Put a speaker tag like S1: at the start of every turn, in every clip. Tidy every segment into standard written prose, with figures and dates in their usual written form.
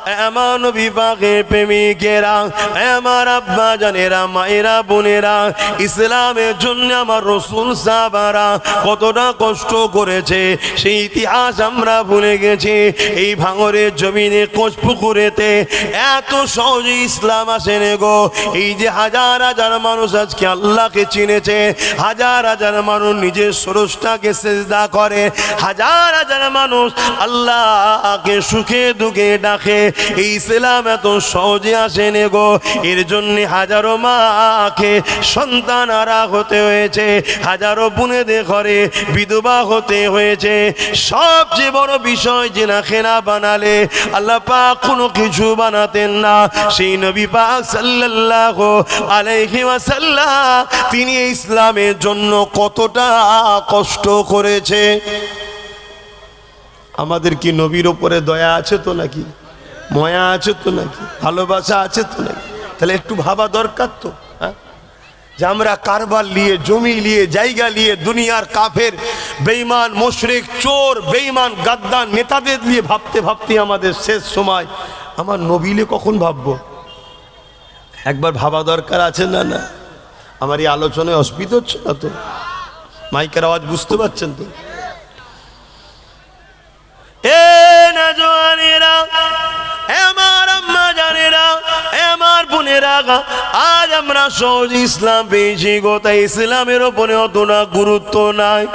S1: আমার নবী পাকের প্রেমিকেরা, আমার আব্বা জানেরা, মায়েরা, বোনেরা, ইসলামের জন্য আমার রসুল সাহাবারা কতটা কষ্ট করেছে সেই ইতিহাস আমরা ভুলে গেছি। এই ভাঙরের জমিনে কোচপুকুরেতে এত সহজে ইসলাম আসেনি গো। এই যে হাজার হাজার মানুষ আজকে আল্লাহকে চিনেছে, হাজার হাজার মানুষ নিজের স্রষ্টাকে সিজদা করে, হাজার হাজার মানুষ আল্লাহকে সুখে দুঃখে ডাকে, এই ইসলাম এত সহজে আসেনি গো। এর জন্য হাজারো মাকে সন্তান হারা হতে হয়েছে, হাজারো বোনেদের ঘরে বিধবা হতে হয়েছে। সবচেয়ে বড় বিষয় যে না খেনা বানালে আল্লাহ পাক কোনো কিছু বানাতেন না। সেই নবী পাক সাল্লাল্লাহু আলাইহি ওয়াসাল্লাম তিনি ইসলামের জন্য কতটা কষ্ট করেছে। আমাদের কি নবীর ওপরে দয়া আছে তো নাকি, মায়া আছে তো নাকি, ভালোবাসা আছে তো নাকি? তাহলে একটু ভাবা দরকার তো, যে আমরা কারবার নিয়ে, জমি নিয়ে, জায়গা নিয়ে, দুনিয়ার কাফের বেঈমান মুশরিক চোর বেঈমান গাদ্দার নেতাদের নিয়ে ভাবতে ভাবতে আমাদের শেষ সময়। আমার নবীলে কখন ভাববো? একবার ভাবা দরকার আছে না? না, আমার এই আলোচনায় অসুবিধা হচ্ছে না তো? মাইকের আওয়াজ বুঝতে পারছেন তো? এ নওজওয়ানেরা, আমার আম্মা জানেরা, আমার বোনেরা, আজ আমরা সহজ ইসলাম পেয়েছি গো, তাই ইসলামের ওপরে অতটা গুরুত্ব নাই।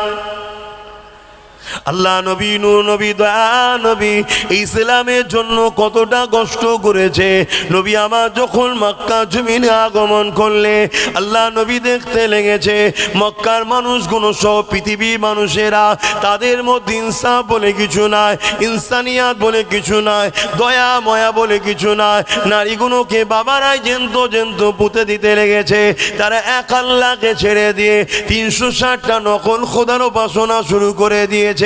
S1: আল্লাহ নবী, নূর নবী, দয়া নবী ইসলামের জন্য কতটা কষ্ট করেছে। নবী আমার যখন মক্কা জমিনে আগমন করলে আল্লাহ নবী দেখতে লেগেছে মক্কার মানুষগুলো সব পৃথিবীর মানুষেরা, তাদের মধ্যে ইনসাফ বলে কিছু নাই, ইনসানিয়াত বলে কিছু নাই, দয়া ময়া বলে কিছু নাই। নারীগুলোকে বাবারাই জেন্ত পুঁতে দিতে লেগেছে। তারা এক আল্লাহকে ছেড়ে দিয়ে 360টা নকল খোদার উপাসনা শুরু করে দিয়েছে।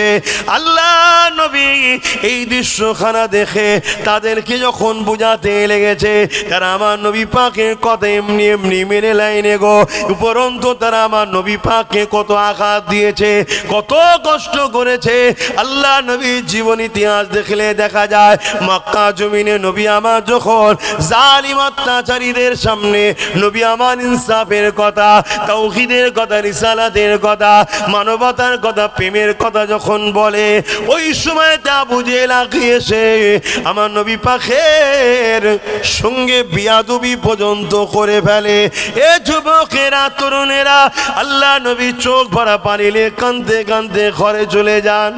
S1: আল্লাহ নবী এই দৃশ্যখানা দেখে তাদেরকে যখন বুঝাতে লেগেছে, তারা আমার নবী পাকের কথা এমনি এমনি মেনে লাইনে গো, উপরন্তু তারা আমার নবী পাককে কত আঘাত দিয়েছে, কত কষ্ট করেছে। আল্লাহ নবীর জীবন ইতিহাস দেখলে দেখা যায় মক্কা জমিনে নবী আমার যখন জালিম অত্যাচারীদের সামনে নবী আমার ইনসাফের কথা, তাওহীদের কথা, রিসালাতের কথা, মানবতার কথা, প্রেমের কথা যখন বলে, ওই সময় আবু জেহেল এসে আমার নবী পাকের সঙ্গে বিয়াদবি পর্যন্ত করে ফেলে। এ যুবকেরা, তরুণেরা, আল্লাহ নবী চোখ ভরা পানিলে কাঁদতে কাঁদতে ঘরে চলে যান।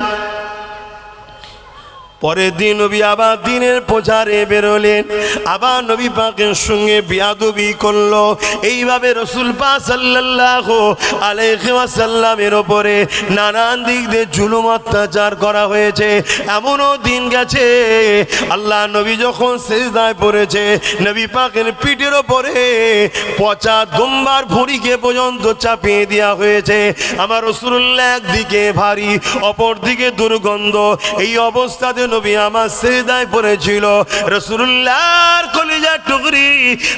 S1: পরের দিন নবী আবার দিনের প্রচারে বেরোলেন, আবার নবী পাকের সঙ্গে বিয়াদবি করলো। এইভাবে রাসূল পাক সাল্লাল্লাহু আলাইহি ওয়াসাল্লামের উপরে নানান দিক দিয়ে জুলুম অত্যাচার করা হয়েছে। এমনও দিন গেছে আল্লাহ নবী যখন সিজদায় পড়েছে, নবী পাকের পিঠের উপরে পচা দুম্বার ভুঁড়িকে পর্যন্ত চাপিয়ে দেওয়া হয়েছে। আমার রাসূলুল্লাহ একদিকে ভারী, অপর দিকে দুর্গন্ধ, এই অবস্থাতে নবী আমার সিজদায় পড়েছিল। রাসূলুল্লাহর কলিজার টুকরি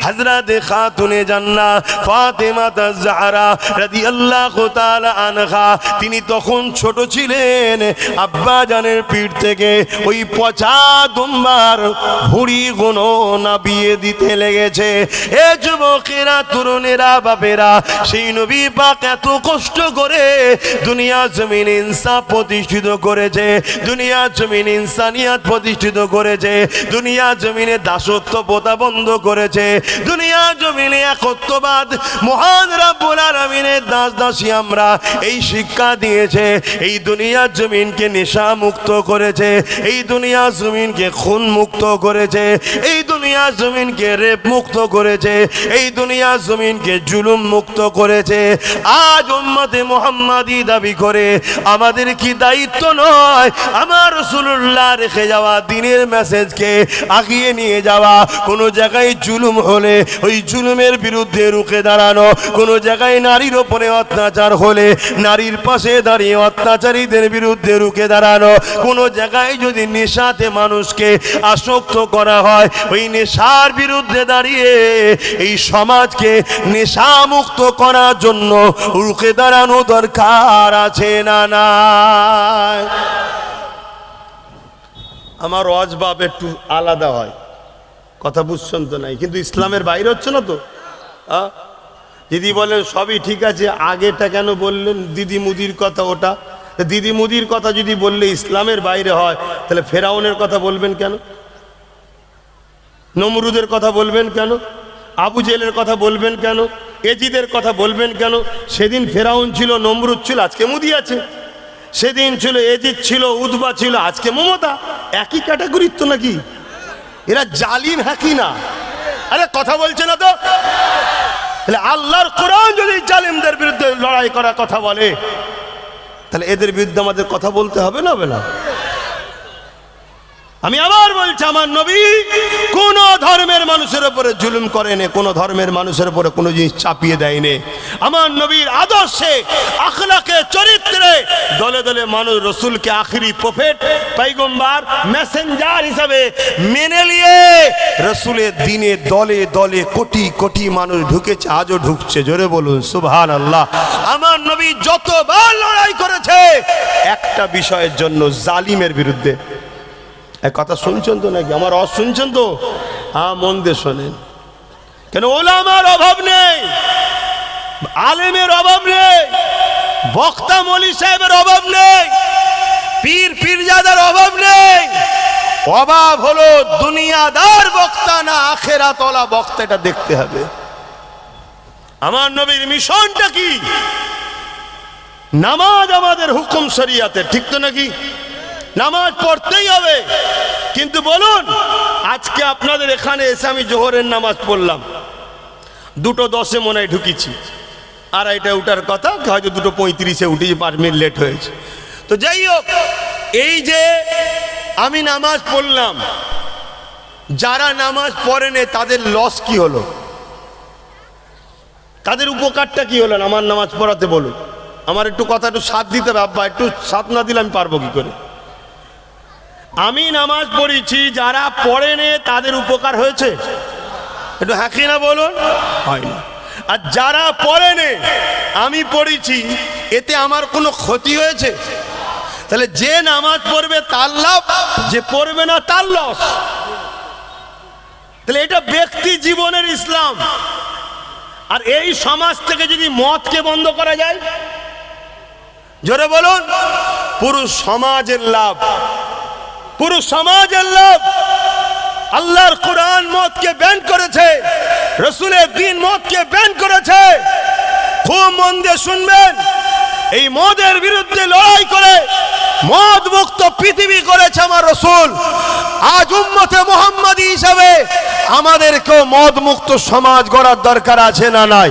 S1: হযরত খাতুনে জান্নাত ফাতেমা তাজ-জাহরা রাদিয়াল্লাহু তাআলা আনহা, তিনি তখন ছোট ছিলেন। আব্বা জানের পিঠ থেকে ওই পচা দুম্বার ভুঁড়ি গুলো নাবিয়ে দিতে লেগেছে। এ যুবকেরা, তরুণেরা, বাপেরা, সেই নবী পাক এত কষ্ট করে দুনিয়া জমিনে ইনসাফ প্রতিষ্ঠিত করেছে, দুনিয়া জমিনে ইনসানিয়াত প্রতিষ্ঠিত করেছে, দুনিয়া জমিনে দাসত্ব প্রথা বন্ধ করেছে, দুনিয়া জমিনে একত্ববাদ মহান রব্বুল আলামিনের দাস দাসী আমরা এই শিক্ষা দিয়েছে। এই দুনিয়া জমিনকে নেশা মুক্ত করেছে, এই দুনিয়া জমিনকে খুন মুক্ত করেছে, এই দুনিয়া জমিনকে রেপ মুক্ত করেছে, এই দুনিয়া জমিনকে জুলুম মুক্ত করেছে। আজ উম্মতে মুহাম্মাদি দাবি করে আমাদের কি দায়িত্ব নয় আমার রাসূলুল্লাহ রেখে যাওয়া দিনের মেসেজকে আগিয়ে নিয়ে যাওয়া? কোনো জায়গায় জুলুম হলে ওই জুলুমের বিরুদ্ধে রুখে দাঁড়ানো, কোনো জায়গায় নারীর ওপরে অত্যাচার হলে নারীর পাশে দাঁড়িয়ে অত্যাচারীদের বিরুদ্ধে রুখে দাঁড়ানো, কোনো জায়গায় যদি নেশাতে মানুষকে আসক্ত করা হয় ওই নেশার বিরুদ্ধে দাঁড়িয়ে এই সমাজকে নেশামুক্ত করার জন্য রুখে দাঁড়ানো দরকার আছে না নাই? আমার ওয়াজবাব একটু আলাদা হয়, কথা বুঝছেন তো নাই, কিন্তু ইসলামের বাইরে হচ্ছে না তো। দিদি বলেন সবই ঠিক আছে, আগেটা কেন বললেন দিদি মুদির কথা? ওটা দিদি মুদির কথা যদি বললে ইসলামের বাইরে হয়, তাহলে ফেরাউনের কথা বলবেন কেন? নমরুদের কথা বলবেন কেন? আবু জেলের কথা বলবেন কেন? এজিদের কথা বলবেন কেন? সেদিন ফেরাউন ছিল, নমরুদ ছিল, আজকে মুদি আছে। সেদিন ছিল এজিদ ছিল, উদবা ছিল, আজকে মমতা। একই ক্যাটাগরির তো নাকি? এরা জালিম হ্যাঁ না? আরে কথা বলছে না তো। তাহলে আল্লাহর কোরআন যদি জালিমদের বিরুদ্ধে লড়াই করার কথা বলে, তাহলে এদের বিরুদ্ধে আমাদের কথা বলতে হবে না? হবে না? আমি আবার বলছি, আমার নবী কোন ধর্মের মানুষের উপরে জুলুম করেনি, কোন ধর্মের মানুষের উপরে কোনো জিনিস চাপিয়ে দেয়নি। আমার নবীর আদর্শে, আখলাকে, চরিত্রে দলে দলে মানুষ রসুলকে আখিরি প্রফেট, পয়গম্বর, মেসেঞ্জার হিসাবে মেনে নিয়ে রসুলের দিনে দলে দলে কোটি কোটি মানুষ ঢুকেছে, আজও ঢুকছে। জোরে বলুন সুবহানাল্লাহ। আমার নবী যতবার লড়াই করেছে একটা বিষয়ের জন্য, জালিমের বিরুদ্ধে। এক কথা শুনছেন তো নাকি? আমার শুনছেন তো? মন দিয়ে শোনেন। কেন? ওলামার অভাব নেই, আলেমের অভাব নেই, বক্তা মৌলী সাহেবের অভাব নেই, পীর পীরজাদার অভাব নেই। অভাব হলো দুনিয়াদার বক্তা না আখেরাতওয়ালা বক্তা, এটা দেখতে হবে। আমার নবীর মিশনটা কি? নামাজ আমাদের হুকুম শরিয়াতে, ঠিক তো নাকি? নামাজ পড়তেই হবে। কিন্তু বলুন, আজকে আপনাদের এখানে এসে আমি জোহরের নামাজ পড়লাম, 2:10 মনে হয় ঢুকেছি, 2:30 উঠার কথা, হয়তো 2:35 উঠেছি, 5 মিনিট লেট হয়েছে। তো যাই হোক, এই যে আমি নামাজ পড়লাম, যারা নামাজ পড়েনি তাদের লস কি হলো? তাদের উপকারটা কি হলো আমার নামাজ পড়াতে? বলুন। আমার একটু কথা একটু সাথ দিতে হবে আব্বা, একটু সাথ না দিলে আমি পারবো কি করে? আমি নামাজ পড়েছি, যারা পড়েনি তাদের উপকার হয়েছে? একটু হ্যাঁ কি না বলুন। হয়নি। আর যারা পড়েনি আমি পড়েছি, এতে আমার কোনো ক্ষতি হয়েছে? তাহলে যে নামাজ পড়বে তার লাভ, যে পড়বে না তার লস। তাহলে এটা ব্যক্তি জীবনের ইসলাম। আর এই সমাজ থেকে যদি মদকে বন্ধ করা যায়, জোরে বলুন, পুরো সমাজের লাভ, পুরো সমাজের লাভ। আল্লাহর কোরআন মদকে ব্যান করেছে, রসুলের দ্বীন মদকে ব্যান করেছে। খুব মন দিয়ে শুনবেন, এই মদের বিরুদ্ধে লড়াই করে মদ মুক্ত পৃথিবী করেছে আমার রসুল। আজ উম্মতে মুহাম্মাদি হিসাবে আমাদেরকেও মদ মুক্ত সমাজ গড়ার দরকার আছে না নাই?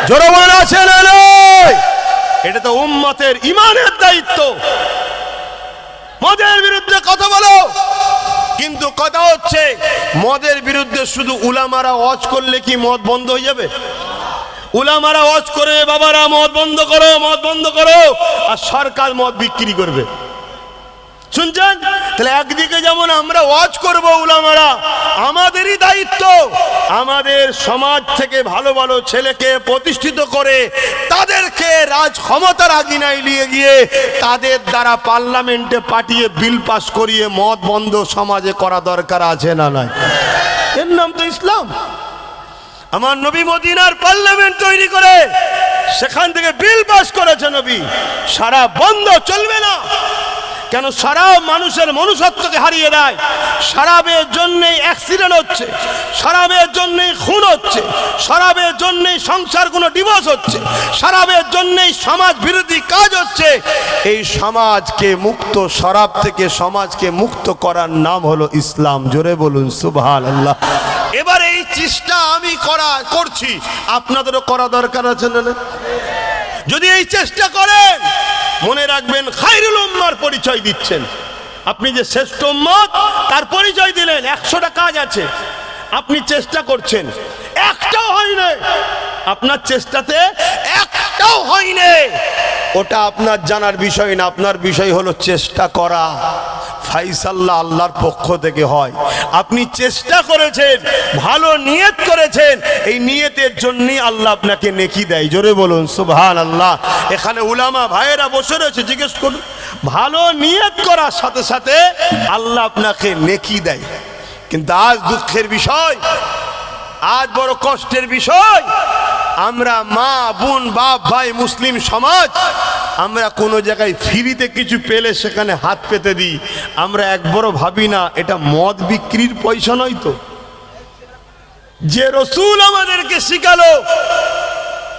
S1: জোরমান আছে না নাই? এটা তো উম্মতের ইমানের দায়িত্ব। মদের বিরুদ্ধে কথা বলো, কিন্তু কথা হচ্ছে মদের বিরুদ্ধে শুধু উলামারা ওয়াজ করলে কি মদ বন্ধ হয়ে যাবে? উলামারা ওয়াজ করে বাবারা মদ বন্ধ করো, মদ বন্ধ করো, আর সরকার মদ বিক্রি করবে। শুনছেন? তাহলে একদিকে যেমন আমরা ওয়াজ করব উলামারা, আমাদেরই দায়িত্ব আমাদের সমাজ থেকে ভালো ভালো ছেলেকে প্রতিষ্ঠিত করে তাদেরকে রাজ ক্ষমতার আগিনায় নিয়ে গিয়ে তাদের দ্বারা পার্লামেন্টে পাঠিয়ে বিল পাস করিয়ে মদ বন্ধ সমাজে করা দরকার আছে না নাই? এর নাম তো ইসলাম। আমার নবী মদিনার পার্লামেন্ট তৈরি করে সেখান থেকে বিল পাস করেছে নবী, সারা বন্ধ চলবে না। কেন? শরাব মানুষের মনুষ্যত্বকে হারিয়ে দেয়। শরাবের জন্যই অ্যাক্সিডেন্ট হচ্ছে, শরাবের জন্যই খুন হচ্ছে, শরাবের জন্যই সংসারগুলো ডিভোর্স হচ্ছে, শরাবের জন্যই সমাজ বিরোধী কাজ হচ্ছে। এই সমাজকে মুক্ত, শরাব থেকে সমাজকে মুক্ত করার নাম হলো ইসলাম। জোরে বলুন সুবহানাল্লাহ। এবার এই চেষ্টা আমি করছি, আপনাদেরও করা দরকার আছে না? যদি এই চেষ্টা করেন, মনে রাখবেন খায়রুল উম্মাহর পরিচয় দিচ্ছেন। আপনি যে শ্রেষ্ঠ উম্মত তার পরিচয় দিলেন। 100টা কাজ আছে, আপনি চেষ্টা করছেন, একটাও হয়নি। আপনার চেষ্টাতে একটাও হয়নি, ওটা আপনার জানার বিষয় না। আপনার বিষয় হলো চেষ্টা করা। ফাইসাল্লাহ আল্লাহর পক্ষ থেকে হয়। আপনি চেষ্টা করেছেন, ভালো নিয়ত করেছেন, এই নিয়তের জন্যই আল্লাহ আপনাকে নেকি দেয়। জোরে বলুন সুবহানাল্লাহ। এখানে উলামা ভাইয়েরা বসে রয়েছে, জিজ্ঞেস করুন ভালো নিয়ত করার সাথে সাথে আল্লাহ আপনাকে নেকি দেয়। কিন্তু আজ দুঃখের বিষয়, আজ বড় কষ্টের বিষয়, আমরা মা বোন বাপ ভাই মুসলিম সমাজ, আমরা কোনো জায়গায় ফ্রিতে কিছু পেলে সেখানে হাত পেতে দিই। আমরা একবারও ভাবি না এটা মদ বিক্রির পয়সা নয় তো? যে রসুল আমাদেরকে শিখালো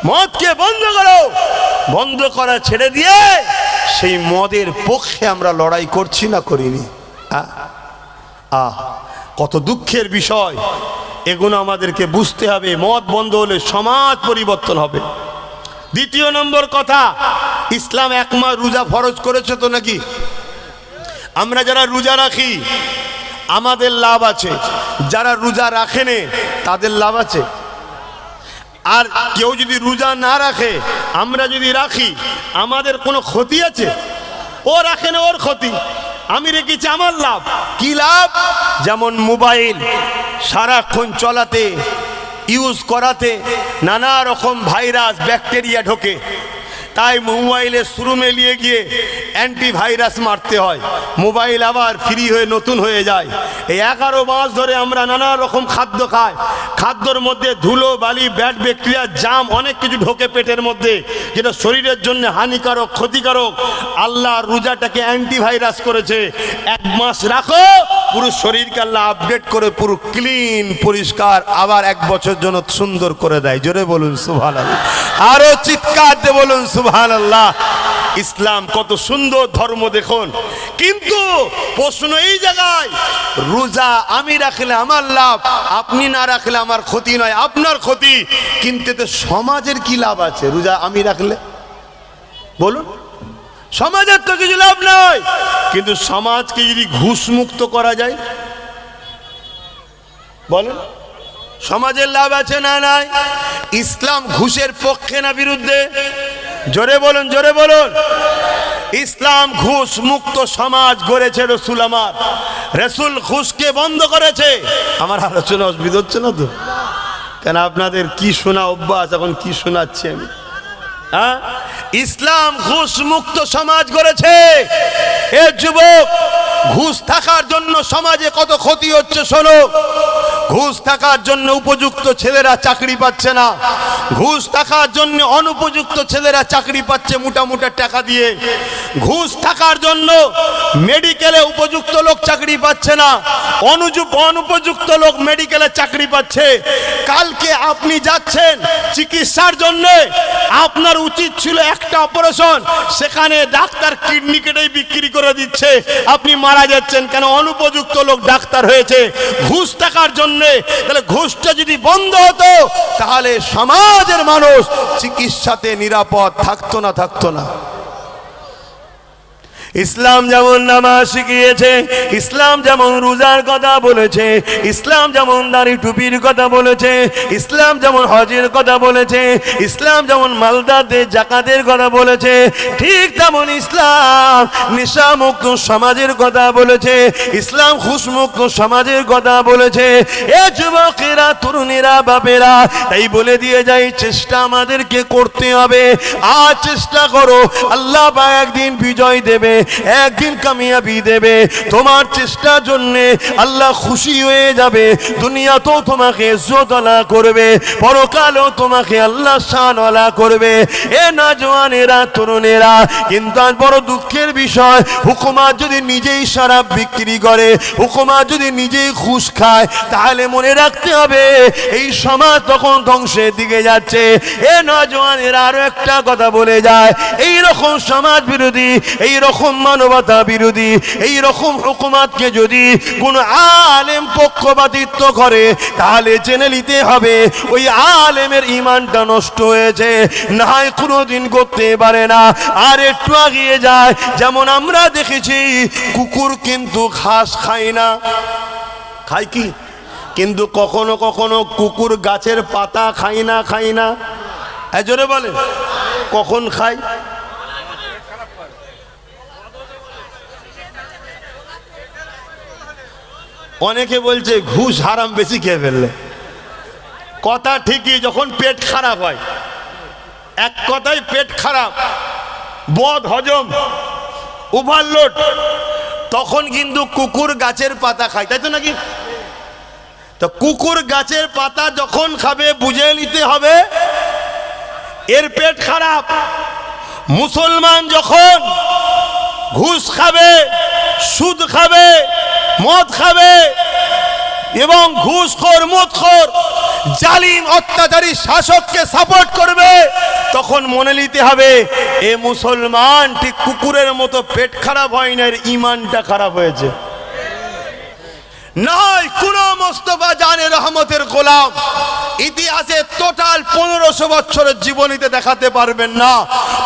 S1: মদকে বন্ধ করো, বন্ধ করা ছেড়ে দিয়ে সেই মদের পক্ষে আমরা লড়াই করছি না করিনি? কত দুঃখের বিষয়। এগুলো আমাদেরকে বুঝতে হবে। মদ বন্ধ হলে সমাজ পরিবর্তন হবে। দ্বিতীয় নম্বর কথা, ইসলাম এক মাস রোজা ফরজ করেছে তো নাকি? আমরা যারা রোজা রাখি আমাদের লাভ আছে, যারা রোজা রাখেনে তাদের লাভ আছে। আর কেউ যদি রোজা না রাখে, আমরা যদি রাখি, আমাদের কোনো ক্ষতি আছে? ও রাখে না, ওর ক্ষতি, আমি রেখেছি আমার লাভ। কি লাভ? যেমন মোবাইল সারাক্ষণ চলাতে, ইউজ করাতে নানা রকম ভাইরাস ব্যাকটেরিয়া ঢোকে, তাই মোবাইলের শোরুমে নিয়ে গিয়ে অ্যান্টিভাইরাস মারতে হয়। মোবাইল আবার ফ্রি হয়ে নতুন হয়ে যায়। এই 11 মাস ধরে আমরা নানা রকম খাদ্য খাই, খাদ্যর মধ্যে ধুলো বালি ব্যাড ব্যাকটেরিয়া জাম অনেক কিছু ঢোকে পেটের মধ্যে, যেটা শরীরের জন্য হানিকারক ক্ষতিকারক। আল্লাহ রোজাটাকে অ্যান্টিভাইরাস করেছে। 1 মাস রাখো, পুরো শরীরকে আল্লাহ আপডেট করে পুরো ক্লিন পরিষ্কার আবার 1 বছর জন্য সুন্দর করে দেয়। জোরে বলুন সুবহানাল্লাহ, আরো চিৎকার দিয়ে বলুন সুবহানাল্লাহ। ইসলাম কত সুন্দর ধর্ম দেখুন। কিন্তু প্রশ্ন এই জায়গায়, রোজা আমি রাখলে আমার লাভ, আপনি না রাখলে আমার ক্ষতি নয়, আপনার ক্ষতি। কিন্তু এতে সমাজের কি লাভ আছে রোজা আমি রাখলে? বলুন, সমাজের তো কিছু লাভ নয়। কিন্তু সমাজকে যদি ঘুষ মুক্ত করা যায়, বলেন সমাজের লাভ আছে না নাই? ইসলাম ঘুষের পক্ষে না বিরুদ্ধে? জোরে বলুন, জোরে বলুন। ইসলাম ঘুষ মুক্ত সমাজ গড়েছে। রসুল আমার, রসুল ঘুষকে বন্ধ করেছে। আমার আলোচনা অসুবিধা হচ্ছে না তো? কেন আপনাদের কি শোনা অভ্যাস, এখন কি শোনাচ্ছি আমি? ইসলাম ঘুষ মুক্ত সমাজ গড়েছে। এ যুবক, ঘুষ থাকার জন্য সমাজে কত ক্ষতি হচ্ছে শোনো। ঘুষ থাকার জন্য উপযুক্ত ছেলেরা চাকরি পাচ্ছে না, ঘুষ থাকার জন্য অনুপযুক্ত ছেলেরা চাকরি পাচ্ছে মোটা মোটা টাকা দিয়ে। ঘুষ থাকার জন্য মেডিকেলে উপযুক্ত লোক চাকরি পাচ্ছে না, অনুপযুক্ত লোক মেডিকেলে চাকরি পাচ্ছে। কালকে আপনি যাচ্ছেন চিকিৎসার জন্য, আপনার উচিত ছিল একটা অপারেশন, সেখানে ডাক্তার কিডনি কেটে বিক্রি করে দিচ্ছে, আপনি মারা যাচ্ছেন। কেন? অনুপযুক্ত লোক ডাক্তার হয়েছে ঘুষ থাকার জন্য। তাহলে ঘুষটা যদি বন্ধ হতো, তাহলে সমাজের মানুষ চিকিৎসাতে নিরাপদ থাকতো না, থাকতো না। ইসলাম যেমন নামাজ শিখিয়েছে, ইসলাম যেমন রোজার কথা বলেছে, ইসলাম যেমন দাড়ি টুপির কথা বলেছে, ইসলাম যেমন হজের কথা বলেছে, ইসলাম যেমন মালদাদের জাকাতের কথা বলেছে, ঠিক তেমন ইসলাম নেশামুক্ত সমাজের কথা বলেছে, ইসলাম ঘুষমুক্ত সমাজের কথা বলেছে। এ যুবকেরা, তরুণেরা, বাপেরা, তাই বলে দিয়ে যাই, চেষ্টা আমাদেরকে করতে হবে। আর চেষ্টা করো, আল্লাহ বা একদিন বিজয় দেবে, একদিন কামিয়াবি দেবে। তোমার চেষ্টার জন্য আল্লাহ খুশি হয়ে যাবে। দুনিয়াতেও তোমাকে ইজ্জতওয়ালা করবে, পরকালেও তোমাকে আল্লাহ শানওয়ালা করবে। এ নওজওয়ানেরা, তরুণেরা, কিন্তু আজ বড় দুঃখের বিষয়, হুকুমত যদি নিজেই শরাব বিক্রি করে, হুকুমত যদি নিজেই ঘুষ খায়, তাহলে মনে রাখতে হবে এই সমাজ তখন ধ্বংসের দিকে যাচ্ছে। এ নওজওয়ানেরা, আরো একটা কথা বলে যায়, এই রকম সমাজ বিরোধী, এই রকম মানবতা বিরোধী, এই রকম হুকুমতকে যদি কোন আলেম পক্ষপাতিত্ব করে, তাহলে জেনে নিতে হবে ওই আলেমের ঈমানটা নষ্ট হয়েছে, না হয় কোনোদিন করতে পারে না। আর একটু এগিয়ে যায়, যেমন আমরা দেখেছি কুকুর কিন্তু ঘাস খায় না, খায় কি? কিন্তু কখনো কখনো কুকুর গাছের পাতা খায় না, খায় না? জোরে বলে, কখন খায়? অনেকে বলছে ঘুষ হারাম, বেশি খেয়ে ফেললে। কথা ঠিকই, যখন পেট খারাপ হয়, এক কথায় পেট খারাপ, বদ হজম, ওভারলোড, তখন কিন্তু কুকুর গাছের পাতা খায়, তাই তো নাকি? তো কুকুর গাছের পাতা যখন খাবে বুঝে নিতে হবে এর পেট খারাপ। মুসলমান যখন ঘুষ খাবে, সুদ খাবে, মদ খাবে এবং ঘুষখোর, মদখোর, জালিম অত্যাচারী শাসককে সাপোর্ট করবে, তখন মনে নিতে হবে এ মুসলমান ঠিক কুকুরের মতো পেট খারাপ হয় না, এর ইমানটা খারাপ হয়েছে। নয় কোন মোস্তফা জানে রহমতের গোলাম ইতিহাসে টোটাল 1500 বছরের জীবনীতে দেখাতে পারবেন না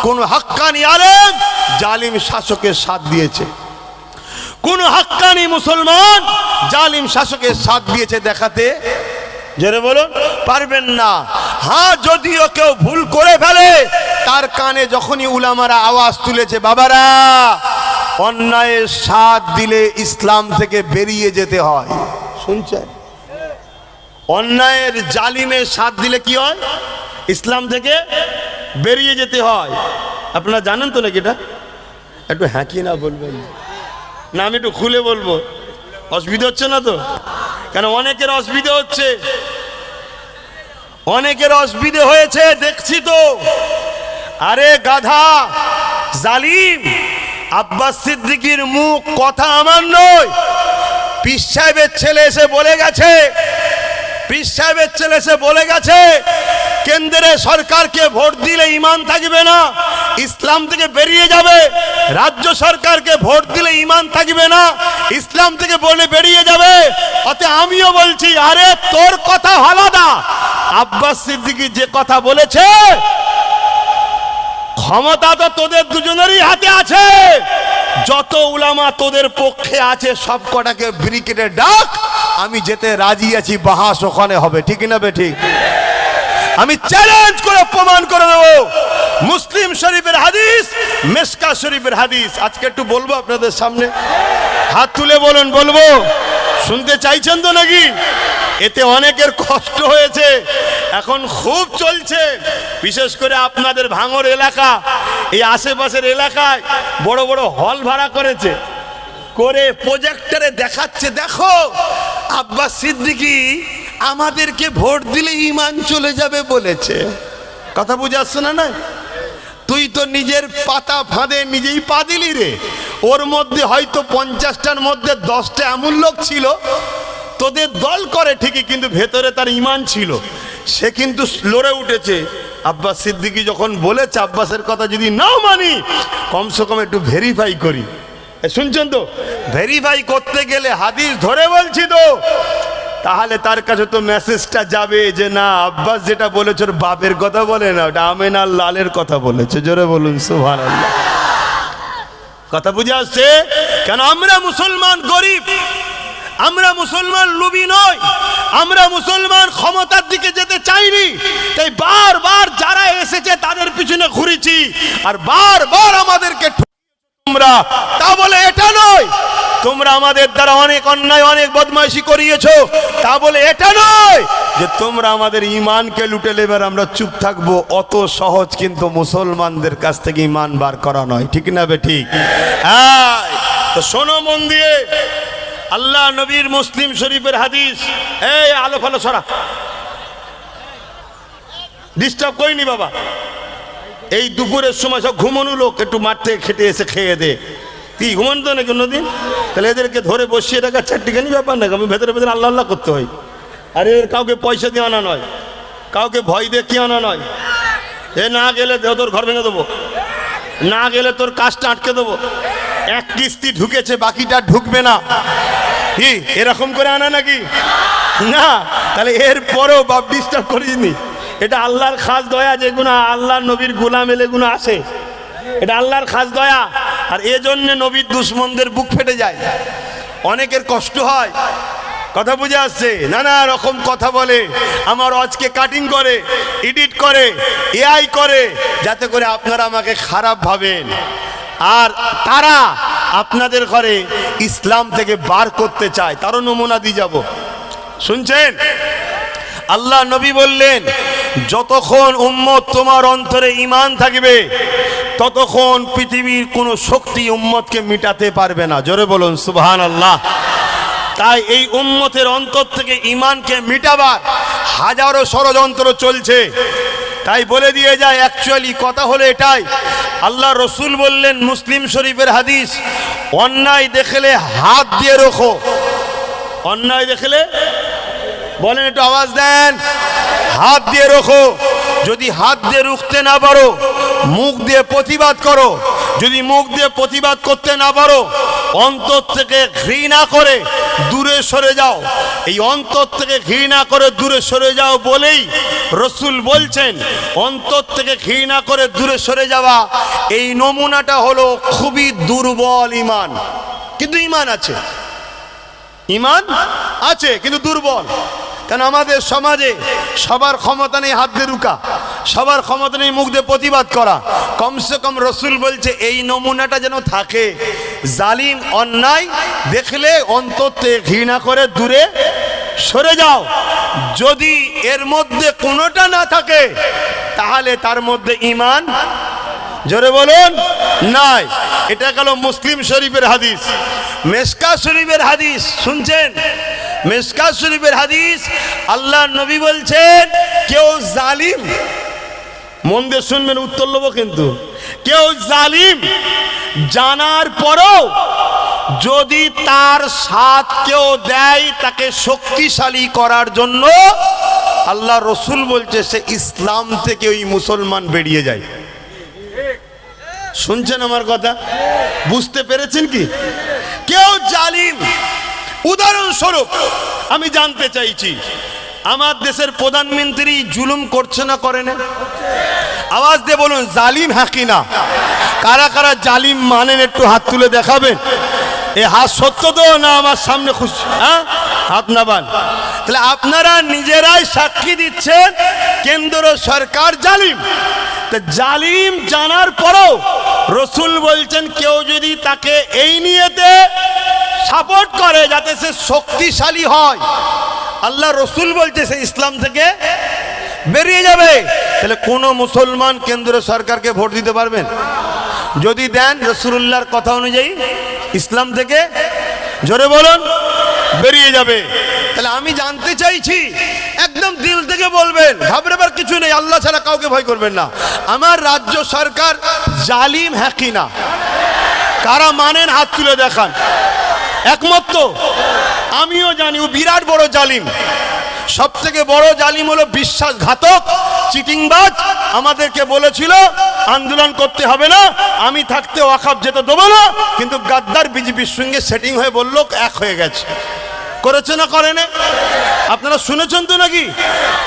S1: কোন হাক্কানি আলেম জালিম শাসকের সাথ দিয়েছে, কোন হাক্কানি মুসলমান জালিম শাসকের সাথ দিয়েছে দেখাতে জোরে বলুন পারবেন না। হ্যাঁ, যদিও কেউ ভুল করে ফেলে তার কানে যখনই উলামারা আওয়াজ তুলেছে, বাবারা অন্যায়ের সাথ দিলে ইসলাম থেকে বেরিয়ে যেতে হয়, শুনছেন? অন্যায়ের জালিমের সাথ দিলে কি হয়? ইসলাম থেকে বেরিয়ে যেতে হয়। আপনারা জানেন তো নাকি এটা? একটু হ্যাঁ কি না বলবেন না, আমি একটু খুলে বলবো, অসুবিধা হচ্ছে না তো? কেন অনেকের অসুবিধা হচ্ছে, অনেকের অসুবিধা হয়েছে দেখছি তো। আরে গাধা জালিম, আব্বাস সিদ্দিকীর মুখ কথা আমার নয়, পীর সাহেবের ছেলে এসে বলে গেছে, পীর সাহেবের ছেলে এসে বলে গেছে কেন্দ্রে সরকারকে ভোট দিলে ঈমান থাকবে না, ইসলাম থেকে বেরিয়ে যাবে। রাজ্য সরকারকে ভোট দিলে ঈমান থাকবে না, ইসলাম থেকে বলে বেরিয়ে যাবে। অতএব আমিও বলছি, আরে তোর কথা আলাদা, আব্বাস সিদ্দিকী যে কথা বলেছে ক্ষমতা তো তোদের দুজনেরই হাতে আছে। যত উলামা তোদের পক্ষে আছে সব কটাকে ব্রিগেডে ডাক, আমি যেতে রাজি আছি, বাহাস ওখানে হবে, ঠিক না বে ঠিক? আমি চ্যালেঞ্জ করে প্রমাণ করে দেবো, মুসলিম শরীফের হাদিস, মিশকাত শরীফের হাদিস আজকে একটু বলবো আপনাদের সামনে। হাত তুলে বলুন, বলবো? শুনতে চাইছেন তো নাকি? এতে অনেকের কষ্ট হয়েছে, এখন খুব চলছে, বিশেষ করে আপনাদের ভাঙর এলাকা, এই আশেপাশের এলাকায় বড় বড় হল ভাড়া করেছে, করে প্রজেক্টরে দেখাচ্ছে, দেখো আব্বাস সিদ্দিকী আমাদেরকে ভোট দিলে ঈমান চলে যাবে বলেছে। কথা বুঝে আসছে না? না, তুই তো নিজের পাতা ফাঁদে নিজেই পা দিলি রে। ওর মধ্যে হয়তো 50টার মধ্যে 10টা এমন লোক ছিল তোদের দল করে ঠিকই, কিন্তু ভেতরে তার ঈমান ছিল, সে কিন্তু লড়ে উঠেছে। আব্বাস সিদ্দিকী যখন বলেছে আব্বাসের কথা যদি নাও মানি, কমসে কম একটু ভেরিফাই করি। শুনছেন তো? ভেরিফাই করতে গেলে হাদিস ধরে বলছি তো, তাহলে তার কাছে তো মেসেজটা যাবে যে না, আব্বাস যেটা বলেছে ওর বাপের কথা বলে না, ওটা আমেনার লালের কথা বলেছে। জোরে বলুন সুবহানাল্লাহ। কথা বুঝে আসছে? কেন আমরা মুসলমান গরিব, আমরা মুসলমান লুবি নয়, আমরা মুসলমান ক্ষমতার দিকে যেতে চাইনি, তাই বারবার যারা এসেছে তাদের পিছনে ঘুরেছি, আর বারবার আমাদেরকে তোমরা, তা বলে এটা নয় তোমরা আমাদের দ্বারা অনেক অন্যায়, অনেক বদমাইশি করিয়েছো, তা বলে এটা নয় যে তোমরা আমাদের ঈমানকে লুটে নেবে আমরা চুপ থাকবো। অত সহজ কিন্তু মুসলমানদের কাছ থেকে ঈমান বার করা নয়, ঠিক না বে ঠিক? হ্যাঁ, তো শোনো মন দিয়ে, আল্লাহ নবীর মুসলিম শরীফের হাদিস। এই আলো ফালো সরা, ডিস্টার্ব করিনি বাবা। এই দুপুরের সময় সব ঘুমানো লোক, একটু মাঠ থেকে খেটে এসে খেয়ে দে। কি ঘুমান তো নাকি অন্যদিন? তাহলে এদেরকে ধরে বসিয়ে রাখা চারটিখানি ব্যাপার না, আমি ভেতরে ভেতরে আল্লাহ আল্লাহ করতে হয়। আরে কাউকে পয়সা দিয়ে আনা নয়, কাউকে ভয় দিয়ে কি আনা নয়। এ না গেলে তোর ঘর ভেঙে দেবো, না গেলে তোর কাজটা আটকে দেবো, এক কিস্তি ঢুকেছে বাকিটা ঢুকবে না, কি এরকম করে আনা নাকি? না, তাহলে এর পরেও বাপ ডিস্টার্ব করিসনি। এটা আল্লাহর খাস দয়া, যেগুলো আল্লাহর নবীর গোলাম এলে গুলো আসে, এটা আল্লাহর খাস দয়া। আর এজন্য নবীর দুশ্মনদের বুক ফেটে যায়, অনেকের কষ্ট হয়। কথা বুঝে আসছে? নানা রকম কথা বলে, আমার আজকে কাটিং করে, এডিট করে, এআই করে, যাতে করে আপনারা আমাকে খারাপ ভাবেন, আর তারা আপনাদের ঘরে ইসলাম থেকে বার করতে চায়। তারও নমুনা দিয়ে যাব, শুনছেন? আল্লাহ নবী বললেন, যতক্ষণ উম্মত তোমার অন্তরে ঈমান থাকবে ততক্ষণ পৃথিবীর কোনো শক্তি উম্মতকে মিটাতে পারবে না। জোরে বলুন সুবহানাল্লাহ। তাই এই উম্মতের অন্তর থেকে ঈমানকে মিটাবার হাজারো ষড়যন্ত্র চলছে। তাই বলে দিয়ে যায়, অ্যাকচুয়ালি কথা হলো এটাই, আল্লাহ রসুল বললেন, মুসলিম শরীফের হাদিস, অন্যায় দেখলে হাত দিয়ে রোখো। অন্যায় দেখলে বলেন, একটু আওয়াজ দেন, হাত দিয়ে রোখো। যদি হাত দিয়ে রুখতে না পারো, মুখ দিয়ে প্রতিবাদ করো। যদি মুখ দিয়ে প্রতিবাদ করতে না পারো, অন্তর থেকে ঘৃণা করে দূরে সরে যাও। এই অন্তর থেকে ঘৃণা করে দূরে সরে যাও বলেই রসুল বলছেন, অন্তর থেকে ঘৃণা করে দূরে সরে যাওয়া, এই নমুনাটা হলো খুবই দুর্বল ঈমান। কিন্তু ঈমান আছে, ঈমান আছে কিন্তু দুর্বল। কেন আমাদের সমাজে সবার ক্ষমতা নেই হাত দিয়ে রুকা, সবার ক্ষমতা নেই মুখ দিয়ে প্রতিবাদ করা। কমসে কম রসুল বলছে এই নমুনাটা যেন থাকে। জালিম অন্যায় দেখলে অন্তর থেকে ঘৃণা করে দূরে সরে যাও। যদি এর মধ্যে কোনোটা না থাকে, তাহলে তার মধ্যে ঈমান, জোরে বলুন, নাই। এটা গেল মুসলিম শরীফের হাদিস। মেশকাত শরীফের হাদিস শুনছেন? মেশকাত শরীফের হাদিস, আল্লাহ নবী বলছেন, কেউ জালিম, মন দিয়ে শুনবেন, উত্তর নেবো কিন্তু, কেউ জালিম জানার পরও যদি তার সাথ কেউ দেয় তাকে শক্তিশালী করার জন্য, আল্লাহ রসুল বলছে সে ইসলাম থেকে ওই মুসলমান বেরিয়ে যায়। শুনছেন আমার কথা? বুঝতে পেরেছেন কি? কেউ জালিম, উদাহরণস্বরূপ আমি জানতে চাইছি, আমার দেশের প্রধানমন্ত্রী জুলুম করছে না করে না? আওয়াজ দিয়ে বলুন, জালিম হ্যাঁ কি না? কারা কারা জালিম মানেন একটু হাত তুলে দেখাবেন। এ হাত সত্য তো না আমার সামনে খুশি? হ্যাঁ, হাত নামান। তাহলে আপনারা নিজেরাই সাক্ষী দিচ্ছেন কেন্দ্র সরকার জালিম। তা জালিম জানার পরও রসুল বলছেন, কেউ যদি তাকে এই নিয়েতে সাপোর্ট করে যাতে সে শক্তিশালী হয়, আল্লাহ রসুল বলছে সে ইসলাম থেকে বেরিয়ে যাবে। তাহলে কোন মুসলমান কেন্দ্র সরকারকে ভোট দিতে পারবেন? যদি দেন রাসূলুল্লাহর কথা অনুযায়ী ইসলাম থেকে, জোরে বলুন, বেরিয়ে যাবে। তাহলে আমি জানতে চাইছি, একদম দিল থেকে বলবেন, ঘাবড়াবার কিছু নেই, আল্লাহ ছাড়া কাউকে ভয় করবেন না। আমার রাজ্য সরকার জালিম হ্যাঁ কি না? কারা মানেন হাত তুলে দেখান। একমত তো? আমিও জানি ও বিরাট বড় জালিম। সব থেকে বড় জালিম হলো বিশ্বাসঘাতক, চিটিংবাজ। আমাদেরকে বলেছিল আন্দোলন করতে হবে না, আমি থাকতে ওয়াকফ যেতে দেবো না, কিন্তু গাদ্দার বিজেপির সঙ্গে সেটিং হয়ে বললো এক হয়ে গেছে। করেছে না করে না? আপনারা শুনেছেন তো নাকি?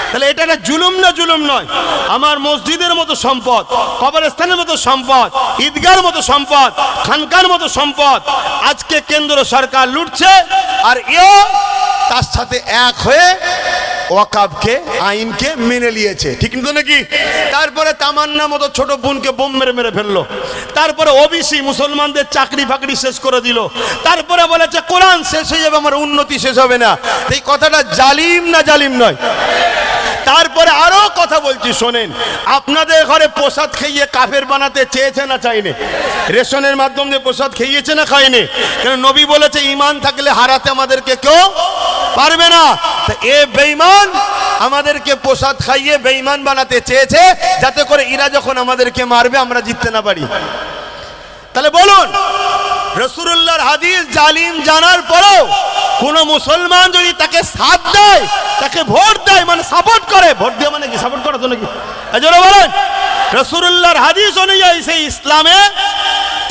S1: তাহলে এটা একটা জুলুম না জুলুম নয়? আমার মসজিদের মতো সম্পদ, কবরস্থানের মতো সম্পদ, ঈদগার মতো সম্পদ, খানকার মতো সম্পদ আজকে কেন্দ্র সরকার লুটছে, আর এও তার সাথে এক হয়ে ওয়াকফকে, আইনকে মেনে নিয়েছে। ঠিক তো নাকি? তারপরে তামান্না মতো ছোট বোনকে বোম মেরে মেরে ফেললো। তারপরে ওবিসি মুসলমানদের চাকরি ফাকরি শেষ করে দিল। তারপরে বলেছে কোরআন শেষ হয়ে যাবে, আমার উন্নতি শেষ হবে না। এই কথাটা জালিম না জালিম নয়? তারপরে আরো কথা বলছি শোনেন, আপনাদের ঘরে প্রসাদ খাইয়ে কাফের বানাতে চেয়েছে না চাইনি? রেশনের মাধ্যমে প্রসাদ খাইয়েছে না খায়নি? কেন নবী বলেছে ঈমান থাকলে হারাতে আমাদেরকে কেউ পারবে না। তা এ বেঈমান আমাদেরকে প্রসাদ খাইয়ে বেঈমান বানাতে চেয়েছে, যাতে করে এরা যখন আমাদেরকে মারবে আমরা জিততে না পারি। তাহলে বলুন, রাসূলুল্লাহর হাদিস জালিম জানার পরেও কোন মুসলমান যদি তাকে সাথ দেয়, তাকে ভোট দেয়, মানে সাপোর্ট করে, ভোট দেওয়া মানে কি? সাপোর্ট করা তো নাকি? এজন্য বলেন, রাসূলুল্লাহর হাদিস অনুযায়ী সেই ইসলামে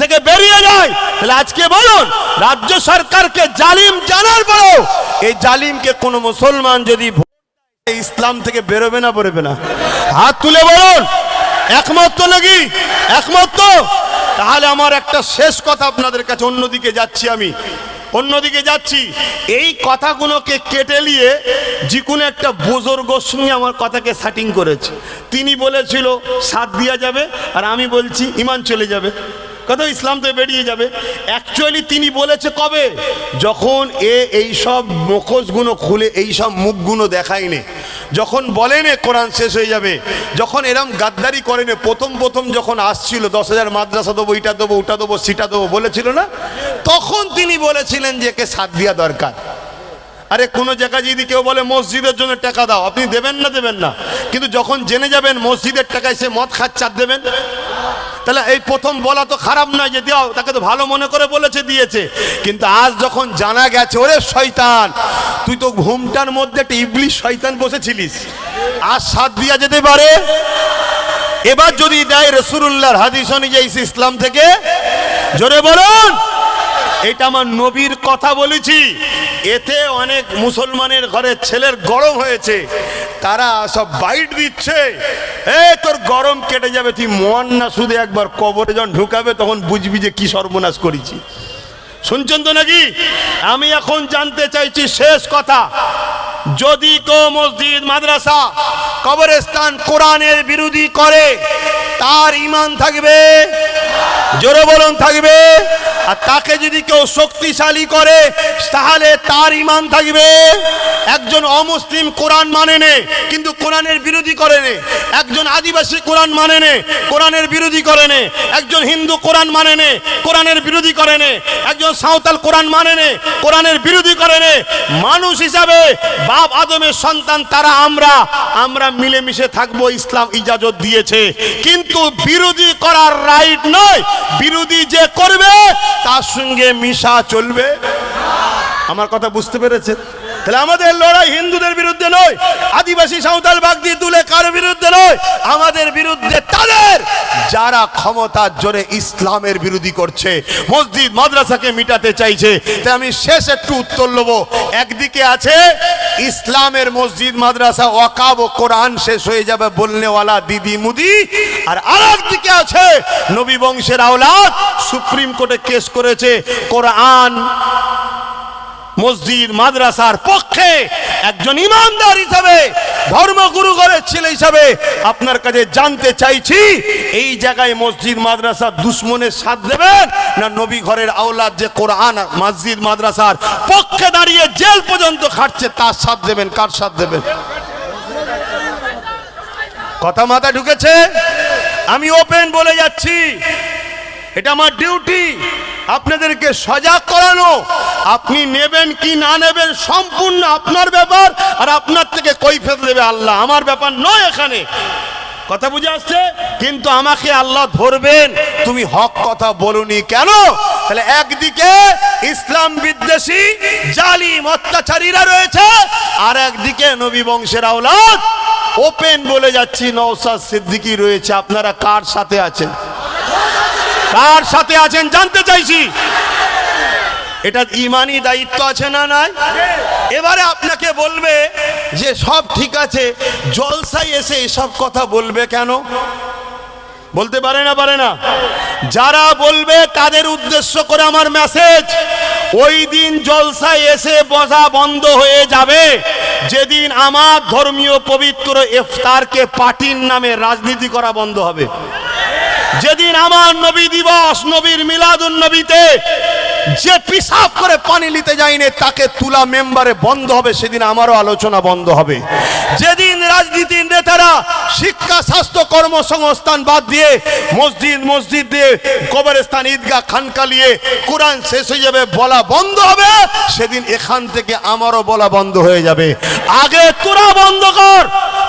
S1: থেকে বেরিয়ে যায়। তাহলে আজকে বলুন, রাজ্য সরকারকে জালিম জানার পরেও এই জালিমকে কোন মুসলমান যদি ইসলাম থেকে বেরোবে না, বেরোবে না? হাত তুলে বলুন, একমত তো নাকি? একমত তো? তাহলে আমার একটা শেষ কথা আপনাদের কাছে, অন্যদিকে যাচ্ছি আমি, অন্যদিকে যাচ্ছি। এই কথাগুলোকে কেটে নিয়ে যে কোনো একটা বুজুর্গর সঙ্গে আমার কথাকে সেটিং করেছে। তিনি বলেছিল সাথ দেওয়া যাবে, আর আমি বলছি ঈমান চলে যাবে, কত ইসলাম তো বেরিয়ে যাবে। অ্যাকচুয়ালি তিনি বলেছে কবে? যখন এই সব মুখোশগুলো খুলে এই সব মুখগুলো দেখায়নি, যখন বলেন কোরআন শেষ হয়ে যাবে, যখন এরম গাদ্দারি করেন, প্রথম যখন আসছিল 10,000 মাদ্রাসা দেবো, এটা দেবো, ওটা দেবো, সেটা দেবো বলেছিল না, তখন তিনি বলেছিলেন যে একে সাথ দেওয়া দরকার। আরে কোনো জায়গায় যদি কেউ বলে মসজিদের জন্য টাকা দাও, আপনি দেবেন না? দেবেন না। কিন্তু যখন জেনে যাবেন মসজিদের টাকায় সে মদ খাচ্ছে, আর দেবেন? তাহলে এই প্রথম বলা তো খারাপ নয় যে দাও, তাকে তো ভালো মনে করে বলেছে, দিয়েছে। কিন্তু আজ যখন জানা গেছে, ওরে শয়তান, তুই তো ঘুমটার মধ্যে একটা ইবলিশ শয়তান বসেছিলিস, আজ সাথ দিয়া যেতে পারে। এবার যদি দেয় রাসূলুল্লাহর হাদিস অনুযায়ী ইসলাম থেকে, জোরে বলুন। এটা আমার নবীর কথা বলেছি। এতে অনেক মুসলমানের ঘরে ছেলের গরম হয়েছে, তারা সব বাইট দিচ্ছে, তোর গরম কেটে যাবে, তুই মন না শুধু একবার কবরে যখন ঢুকাবে তখন বুঝবি যে কি সর্বনাশ করেছি। শুনছেন তো নাকি? আমি এখন জানতে চাইছি শেষ কথা, যদি কেউ মসজিদ, মাদ্রাসা, কবরস্থান কোরআনের বিরোধী করে, তার ঈমান থাকবে? জোরে বলুন, থাকবে? আর তাকে যদি কেউ শক্তিশালী করে, তাহলে তার ঈমান থাকবে? একজন অমুসলিম কোরআন মানে নে, কিন্তু কোরআনের বিরোধী করে নে। একজন আদিবাসী কোরআন মানে নে, কোরআনের বিরোধী করে নে। একজন হিন্দু কোরআন মানে নে, কোরআনের বিরোধী করে নে। একজন সাঁওতাল কোরআন মানে নে, কোরআনের বিরোধী করে নে। মানুষ হিসাবে বাপ আদমের সন্তান তারা, আমরা মিলেমিশে থাকবো, ইসলাম ইজাজত দিয়েছে। কিন্তু বিরোধী করার রাইট নয়। বিরোধী যে করবে তার সঙ্গে মিশা চলবে। আমার কথা বুঝতে পেরেছেন? তাহলে আমাদের লড়াই হিন্দুদের বিরুদ্ধে নয়, আদিবাসী সাঁওতাল বাগদি তুলে কার বিরুদ্ধে নয়, আমাদের বিরুদ্ধে তাদের যারা ক্ষমতার জোরে ইসলামের বিরোধী করছে, মসজিদ মাদ্রাসাকে মিটাতে চাইছে। তাই আমি শেষ একটু উত্তর নেব। একদিকে আছে ইসলামের মসজিদ মাদ্রাসা, ওয়াকাব ও কোরআন শেষ হয়ে যাবে বলনেওয়ালা দিদি মুদি, আর আরেক দিকে আছে নবী বংশের আওলাদ, সুপ্রিম কোর্টে কেস করেছে কোরআন মসজিদ মাদ্রাসার পক্ষে। একজন ইমানদার হিসাবে, ধর্মগুরু ঘরের ছেলে হিসাবে আপনার কাছে জানতে চাইছি, এই জায়গায় মসজিদ মাদ্রাসা দুশ্মনের সাথ দেবেন, না নবী ঘরের আওলাদ যে কোরআন মসজিদ মাদ্রাসার পক্ষে দাঁড়িয়ে জেল পর্যন্ত খাটছে তার সাথ দেবেন? কার সাথ দেবেন? কথা মাথা ঢুকেছে? আমি ওপেন বলে যাচ্ছি, এটা আমার ডিউটি আপনাদেরকে সজাগ করানো। আপনি নেবেন কি না নেবেন সম্পূর্ণ আপনার ব্যাপার, আর আপনার থেকে কৈফিয়ত দেবে আল্লাহ, আমার ব্যাপার নয় এখানে। কথা বুঝে আসছে? কিন্তু আমাকে আল্লাহ ধরবেন, তুমি হক কথা বলুনি কেন? তাহলে একদিকে ইসলাম বিদ্বেষী জালিম অত্যাচারীরা রয়েছে, আর একদিকে নবী বংশের আওলাদ। ওপেন বলে যাচ্ছি, নওশাদ সিদ্দিকী রয়েছে। আপনারা কার সাথে আছেন? কার সাথে আছেন জানতে চাইছি। এটা ইমানি দায়িত্ব আছে না নাই? এবারে আপনাকে বলবে যে সব ঠিক আছে, জলসায় এসে এসব কথা বলবে কেন? বলতে পারে না? পারে না? যারা বলবে তাদের উদ্দেশ্য করে আমার মেসেজ, ওই দিন জলসায় এসে বসা বন্ধ হয়ে যাবে যেদিন আমার ধর্মীয় পবিত্র ইফতারকে পার্টির নামে রাজনীতি করা বন্ধ হবে। যেদিন আমার নবী দিবস, নবীর মিলাদুন নবীতে যে পিসাব করে পানি নিতে যায়নি তাকে তুলা মেম্বারে বন্ধ হবে, সেদিন আমারও আলোচনা বন্ধ হবে। যেদিন রাজনীতির নেতারা শিক্ষা, স্বাস্থ্য, কর্মসংস্থান বাদ দিয়ে মসজিদ দিয়ে কবরস্থান, ঈদগাহ, খানকা নিয়ে কোরআন শেষ হয়ে যাবে বলা বন্ধ হবে, সেদিন এখান থেকে আমারও বলা বন্ধ হয়ে যাবে। আগে তোরা বন্ধ কর।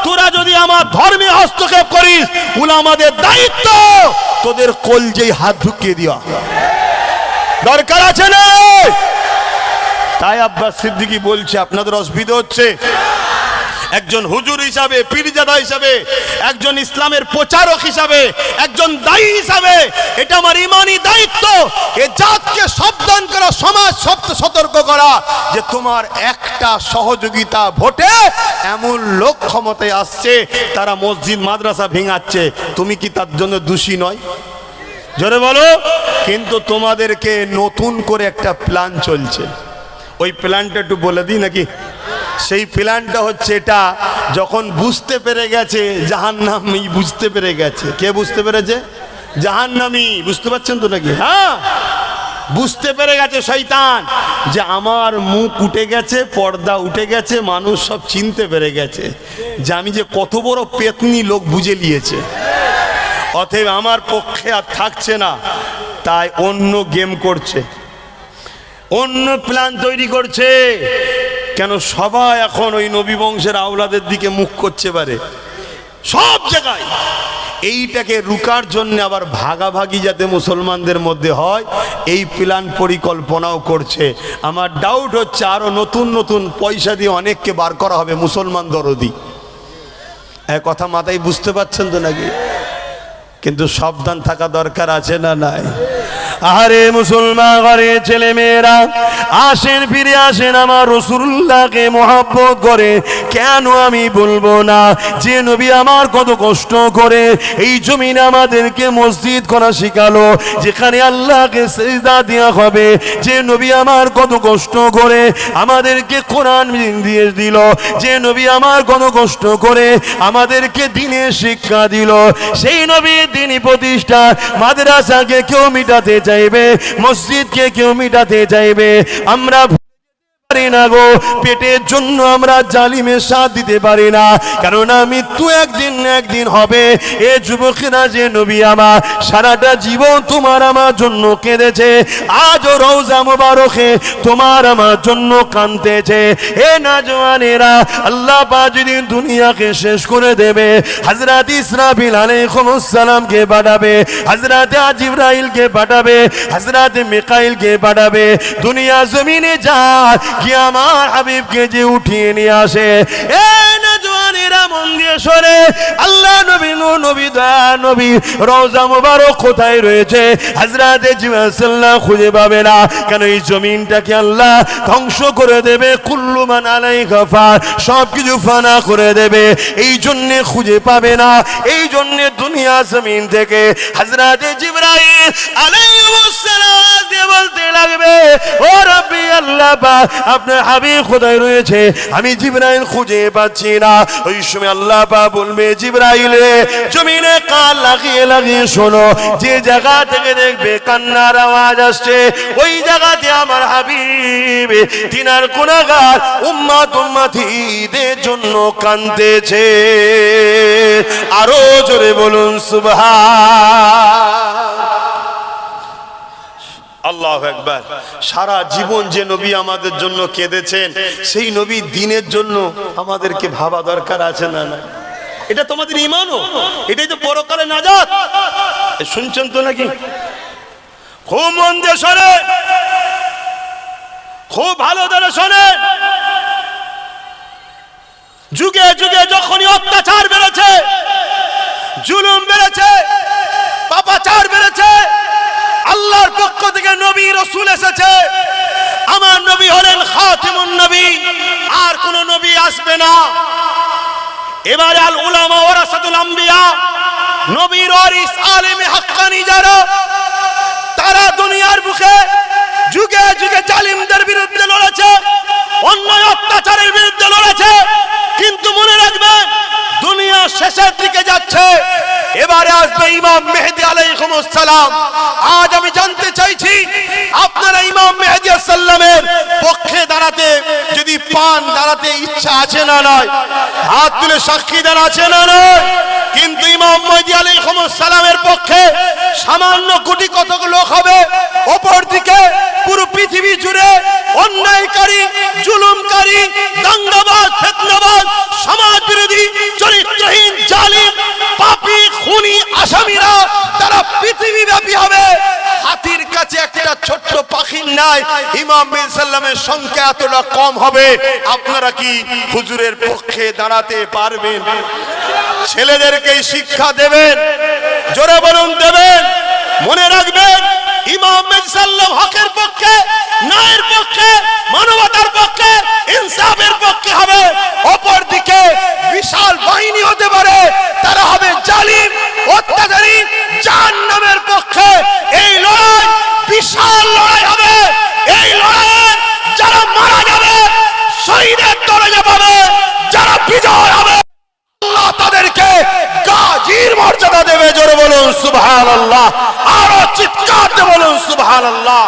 S1: তোরা যদি আমার ধর্মে হস্তক্ষেপ করিস, উলামাদের দায়িত্ব তোদের কলজেই হাত ঢুকিয়ে দেওয়া দরকার আছে না? তাই আব্বাস সিদ্দিকী বলছে, আপনাদের অসুবিধা হচ্ছে। একজন হুজুর হিসাবে, পীরজাদা হিসাবে, একজন ইসলামের প্রচারক হিসাবে, একজন দায়ী হিসাবে এটা আমার ইমানি দায়িত্ব। এ জাতকে সাবধান করা, সমাজ সতর্ক করা যে তোমার একটা সহযোগিতা ভোটে এমন লোক ক্ষমতায় আসছে তারা মসজিদ মাদ্রাসা ভেঙাচ্ছে, তুমি কি তার জন্য দোষী নয়? জোরে বলো। কিন্তু তোমাদেরকে নতুন করে একটা প্ল্যান চলছে, ওই প্ল্যানটা একটু বলে দিই নাকি? সেই প্ল্যানটা হচ্ছে এটা, যখন বুঝতে পেরে গেছে জাহান্নামী, বুঝতে পেরে গেছে। কে বুঝতে পেরেছে? জাহান্নামী। বুঝতে পারছেন তো নাকি? হ্যাঁ, বুঝতে পেরে গেছে শয়তান যে আমার মুখ উঠে গেছে, পর্দা উঠে গেছে, মানুষ সব চিনতে পেরে গেছে যে আমি যে কত বড় পেতনি, লোক বুঝে নিয়েছে। অতএব আমার পক্ষে আর থাকছে না, তাই অন্য গেম করছে, অন্য প্ল্যান তৈরি করছে। কেন সবাই এখন ওই নবী বংশের আওলাদের দিকে মুখ করছে পারে সব জায়গায়। এইটাকে রুকার জন্য আবার ভাগাভাগি যাতে মুসলমানদের মধ্যে হয়, এই প্ল্যান পরিকল্পনাও করছে। আমার ডাউট হচ্ছে আরো নতুন নতুন পয়সা দিয়ে অনেককে বার করা হবে মুসলমান দরদি। এক কথা মাথায় বুঝতে পারছেন তো নাকি? কিন্তু সাবধান থাকা দরকার আছে না নাই? আরে মুসলমান ঘরে ছেলে মেয়েরা আসেন, ফিরে আসেন আমার রাসূলুল্লাহকে মহব্বত করে। কেন আমি বলবো না যে নবী আমার কত কষ্ট করে এই জমিনে আমাদেরকে মসজিদ করা শিখালো, যেখানে আল্লাহকে সিজদা দেওয়া হবে। যে নবী আমার কত কষ্ট করে আমাদেরকে কোরআন দিয়ে দিল, যে নবী আমার কত কষ্ট করে আমাদেরকে দ্বীনের শিক্ষা দিল। সেই নবী দ্বীনি প্রতিষ্ঠা মাদ্রাসাকে কেউ মিটাতে চাইবে, মসজিদকে কেউ মিটাতে চাইবে। আমরা পারি না গো, পেটের জন্য আমরা জালিমের সাথ দিতে পারি না, কারণ মৃত্যু একদিন না একদিন হবে। এ যুবকেরা, যে নবী আমার সারাটা জীবন তোমার আমার জন্য কেঁদেছে, আজও রওজা মুবারকে তোমার আমার জন্য কাঁদতেছে। এ নওজওয়ানেরা, আল্লাহ পাক যদি দুনিয়াকে শেষ করে দেবে, হযরত ইসরাফিল আলাইহিস সালামকে পাঠাবে, হযরত জিবরাইলকে পাঠাবে, হযরত মিকাইলকে পাঠাবে। দুনিয়া জমিনে যা কি আমার হাবিবকে যে উঠিয়ে নিয়ে আসে। এ নওজওয়ানেরা মন দিয়ে শোনে, আল্লাহ নবী নবী দয়া নবী রওজা মুবারক কোথায় রয়েছে? হযরত জিবরাইল সাল্লাল্লাহু খুঁজে পাবে না, কেন এই জমিনটাকে আল্লাহ ধ্বংস করে দেবে। কুল্লু মান আলাইহা ফান, সব কিছু ফানা করে দেবে, এই জন্য খুঁজে পাবে না। এই জন্য দুনিয়া জমিন থেকে হযরত জিবরাইল আলাইহিস সালাম দিয়ে বলতে লাগবে, ও রব্বি আল্লাহ পাক, আপনার হাবিব কোথায় রয়েছে? আমি জিবরাইল খুঁজে পাচ্ছি না। ওই সময় আল্লাহ পাক বলবে, জিবরাইল জমিনে কান লাগিয়ে লাগিয়ে শোনো, যে জায়গা থেকে দেখবে কান্নার আওয়াজ আসছে, ওই জায়গাতে আমার হাবিব তিনার গুনাহগার উম্মত উম্মতীদের জন্য কাঁদতেছে। আরো জোরে বলুন সুবহান আল্লাহু আকবার। সারা জীবন যে নবী আমাদের জন্য কেঁদেছেন, সেই নবী দ্বীনের জন্য আমাদেরকে ভাবা দরকার আছে না না? এটা তোমাদের ঈমানও, এটাই তো পরকালে নাজাত। শুনছেন তো নাকি? খুব মন দিয়ে শোনেন, খুব ভালো করে শোনেন। যুগে যুগে যখনই অত্যাচার বেড়েছে, জুলুম বেড়েছে, পাপাচার বেড়েছে, আল্লাহর পক্ষ থেকে নবী রাসূল এসেছে। আমার নবী হলেন খাতিমুন নবী, আর কোন নবী আসবে না। এবারে আল উলামা ওয়ারাসাতুল আম্বিয়া, নবীর ওয়ারিস আলেমে হাক্কানি যারা, তারা দুনিয়ার বুকে যুগে যুগে জালিমদের বিরুদ্ধে লড়েছে, অন্যায় অত্যাচারের বিরুদ্ধে লড়েছে। কিন্তু মনে রাখবেন, দুনিয়া শেষের দিকে যাচ্ছে, এবারে আসবে ইমাম মেহেদী আলাইহিস সালাম। আজ আমি জানতে চাইছি, আপনারা ইমাম মেহেদী সাল্লামের পক্ষে দাঁড়াতে যদি পান, দাঁড়াতে ইচ্ছা আছে না নয়? হাত তুলে সাক্ষী দেন, আছে না নয়? কিন্তু ইমাম মেহেদী আলাইহিস সালামের পক্ষে সামান্য কোটি কতক লোক হবে, অপরদিকে পুরো পৃথিবী জুড়ে অন্যায়কারী, জুলুমকারী, দাঙ্গাবাজ, ফিতনাবাজ, সমাজ বিরোধী, চরিত্রহীন, জালিম, পাপী, খুনি, আসামিরা তারা পৃথিবী ব্যাপী হবে। হাতির কাছে একটা ছোট্ট পাখির ন্যায় ইমাম মেহেদী সাল্লামের সংখ্যা এতটা কম হবে। আপনারা কি হুজুরের পক্ষে দাঁড়াতে পারবেন? ছেলেদেরকে শিক্ষা দেবেন, জোরে বলুন দেবেন। মনে রাখবেন, ইমাম মেহেদী সাল্লাম হকের পক্ষে, ন্যায়ের পক্ষে, মানবতার পক্ষে, ইনসাফের পক্ষে হবে। অপরদিকে বিশাল বাহিনী হতে পারে, তারা হবে জালিম, অত্যাচারী, জাহান্নামের পক্ষে। এই লড়াই বিশাল লড়াই হবে। এই লড়াইয়ে যারা মারা যাবে শহীদের দরজা পাবে, যারা বিজয় হবে আল্লাহ তাদেরকে গাজীর মর্যাদা দেবে। জোরে বলুন সুবহানাল্লাহ, আরো চিৎকার দিয়ে বলুন সুবহানাল্লাহ।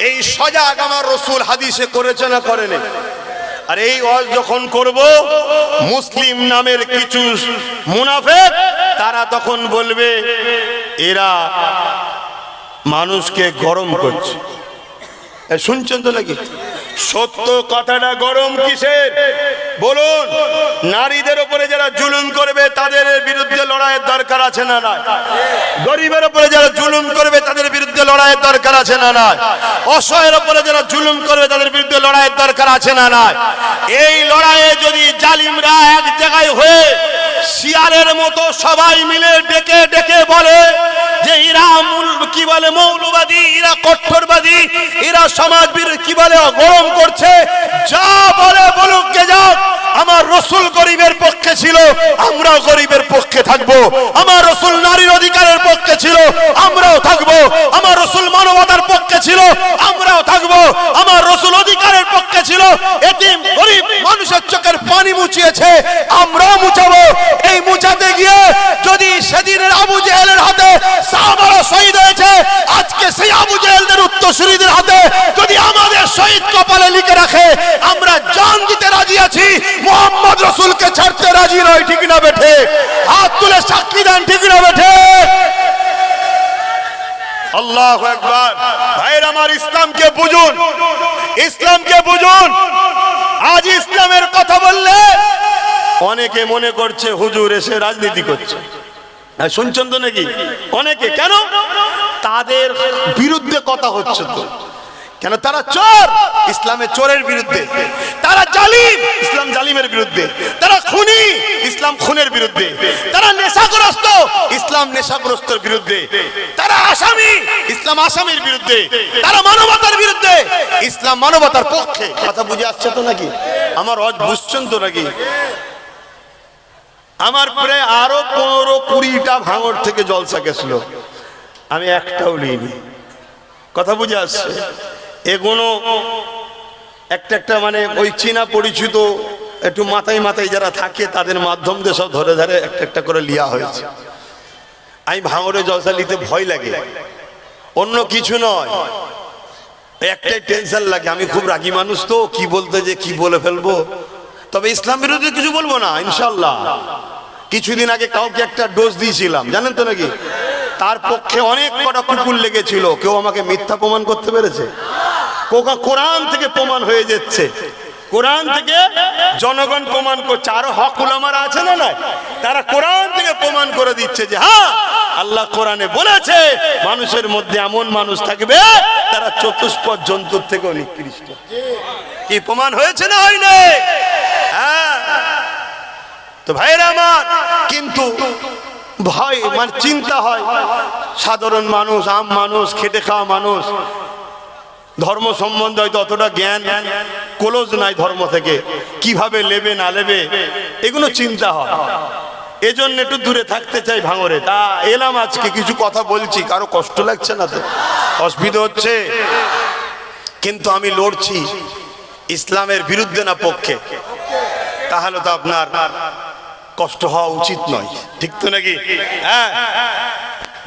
S1: এই সজাগ আমার রসুল হাদিসে করেছে না করেনি? আর এই ওয়াজ যখন করব, মুসলিম নামের কিছু মুনাফিক তারা তখন বলবে এরা মানুষকে গরম করছে। শুনছেন তো নাকি? সত্য কথাটা গরম কিসের বলুন? নারীদের উপরে যারা জুলুম করবে তাদের বিরুদ্ধে লড়াইয়ের দরকার আছে না নাই? গরিবের উপরে যারা জুলুম করবে তাদের বিরুদ্ধে লড়াইয়ের দরকার আছে না নাই? অসহায়ের উপরে যারা জুলুম করবে তাদের বিরুদ্ধে লড়াইয়ের দরকার আছে না নাই? এই লড়াইয়ে যদি জালিমরা এক জায়গায় হয়ে শিয়ালের মতো সবাই মিলে ডেকে ডেকে বলে যে এরা কি বলে মৌলবাদী, এরা কঠোরবাদী, এরা সমাজ বিরোধী, কি বলে গরম করছে, যা বলে বলুক গে যাক, আমার রসুল গরিবের পক্ষে ছিল, আমরাও গরিবের পক্ষে থাকবো। আমার রসুল নারীর অধিকারের পক্ষে ছিল, আমরাও থাকবো। আমার রসুল মানবতার পক্ষে ছিল, আমরাও থাকবো। আমার রসুল অধিকারের পক্ষে ছিল, এতিম গরিব মানুষের চোখের পানি মুছিয়েছে, আমরাও মুছাবো। এই মুছাতে গিয়ে যদি সেদিনের আবু জেহেলের হাতে সাহাবারা শহীদ হয়েছে, আজকে সেই আবু জেহেলদের উত্তরসূরিদের হাতে যদি আমাদের শহীদ কপালে লিখে রাখে, আমরা জান দিতে রাজি আছি, মোহাম্মদ রসুলকে ছাড়তে রাজি নয়। ঠিক না বেঠে? হাত তুলে সাক্ষী দেন, ঠিক না বেঠে? আল্লাহু আকবার। ভাইরা আমার, ইসলামকে বুঝুন, ইসলামকে বুঝুন। আজ ইসলামের কথা বললে অনেকে মনে করছে হুজুর এসে রাজনীতি করছে। শুনছেন তো নাকি? অনেকে কেন তাদের বিরুদ্ধে কথা হচ্ছে তো কেন? তারা চোর, ইসলামের চোরের বিরুদ্ধে। তারা জালিম, ইসলাম জালিমের বিরুদ্ধে। তারা খুনি, ইসলাম খুনের বিরুদ্ধে। তারা নেশাগ্রস্ত, ইসলাম নেশাগ্রস্তের বিরুদ্ধে। তারা আসামি, ইসলাম আসামির বিরুদ্ধে। তারা মানবতার বিরুদ্ধে, ইসলাম মানবতার পক্ষে। কথা বুঝে আসছে তো নাকি? আমার ওয়াজ বুঝছেন তো নাকি? আমার প্রায় আরো 15-20টা ভাঙড় থেকে জলসা গেছিল, আমি একটাও নিইনি। কথা বুঝে আসছে? এগুলো একটা একটা মানে ওই চীনা পরিচিত একটু মাথায় মাথায় যারা থাকে তাদের মাধ্যম দিয়ে সব ধরে ধরে একটা একটা করে লিয়া হয়েছে। আমি ভাঙড়ে জলসা নিতে ভয় লাগে, অন্য কিছু নয়, একটাই টেনশন লাগে। আমি খুব রাগী মানুষ তো, কি বলতে যে কি বলে ফেলবো। তবে ইসলাম বিরোধী কিছু বলবো না ইনশাল্লাহ। কিছুদিন আগে কাউকে একটা ডোজ দিয়েছিলাম, জানেন তো নাকি? তার পক্ষে অনেক কটা কুকুর লেগেছিল, কেউ আমাকে মিথ্যা প্রমাণ করতে পেরেছে? কোরআন থেকে প্রমাণ হয়ে যাচ্ছে, কোরআন থেকে জনগণ প্রমাণ করছে। আরো হক উলামারা আছে না না, তারা কোরআন থেকে প্রমাণ করে দিচ্ছে যে হ্যাঁ, আল্লাহ কোরআনে বলেছে মানুষের মধ্যে এমন মানুষ থাকবে তারা চতুষ্পদ জন্তুর থেকেও নিকৃষ্ট। কি প্রমাণ হয়েছে না হয়নি? হ্যাঁ। তো ভাইরা আমার, কিন্তু ভয় মানে চিন্তা হয়, সাধারণ মানুষ, আম মানুষ, খেটে খাওয়া মানুষ, ধর্ম সম্বন্ধে হয়তো অতটা জ্ঞান ক্লোজ নাই ধর্ম থেকে, কিভাবে নেবে না নেবে এগুলো চিন্তা হয়। এজন্য একটু দূরে থাকতে চাই ভাঙরে। তা এলাম আজকে, কিছু কথা বলছি, কারো কষ্ট লাগছে না তো? অসুবিধা হচ্ছে? কিন্তু আমি লড়ছি ইসলামের বিরুদ্ধে না পক্ষে, তাহলে তো আপনার কষ্ট হওয়া উচিত নয়। ঠিক তো নাকি? হ্যাঁ।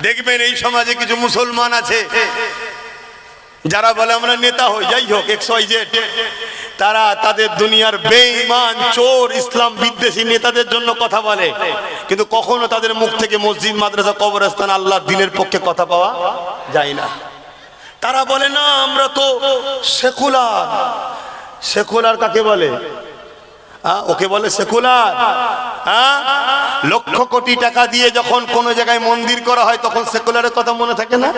S1: দেখবেন এই সমাজে কিছু মুসলমান আছে যারা বলে আমরা নেতা হই, যাই হোক XYZ, তারা তাদের দুনিয়ার বেঈমান, চোর, ইসলাম বিদ্বেষী নেতাদের জন্য কথা বলে, কিন্তু কখনো তাদের মুখ থেকে মসজিদ, মাদ্রাসা, কবরস্থান, আল্লাহর দ্বীনের পক্ষে কথা পাওয়া যায় না। তারা বলে না আমরা তো সেকুলার। সেকুলার কাকে বলে? ওকে বলে সেকুলার। লক্ষ কোটি টাকা দিয়ে যখন কোন জায়গায় মন্দির করা হয় তখন সেকুলারের কথা মনে থাকে না?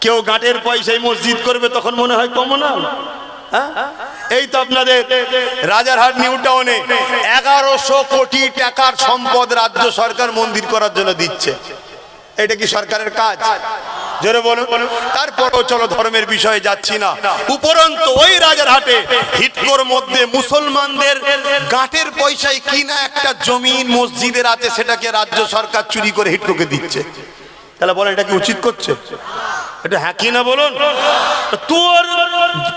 S1: কেউ গাঁটের পয়সায় মসজিদ করবে তখন মনে হয় কমনাল। এই তো আপনাদের রাজারহাট নিউ টাউনে 1100 কোটি টাকার সম্পদ রাজ্য সরকার মন্দির করার জন্য দিচ্ছে। এটা কি সরকারের কাজ? জোরে বলুন। তারপরেও চলো ধর্মের বিষয়ে যাচ্ছি না। উপরন্তু ওই রাজারহাটে হিটকোর মধ্যে মুসলমানদের গাঁটের পয়সায় কিনা একটা জমিন মসজিদের আছে, সেটাকে রাজ্য সরকার চুরি করে হিটকোকে দিচ্ছে। তাহলে বলেন এটা কি উচিত করছে? এটা হ্যাঁ কি না বলুন? তোর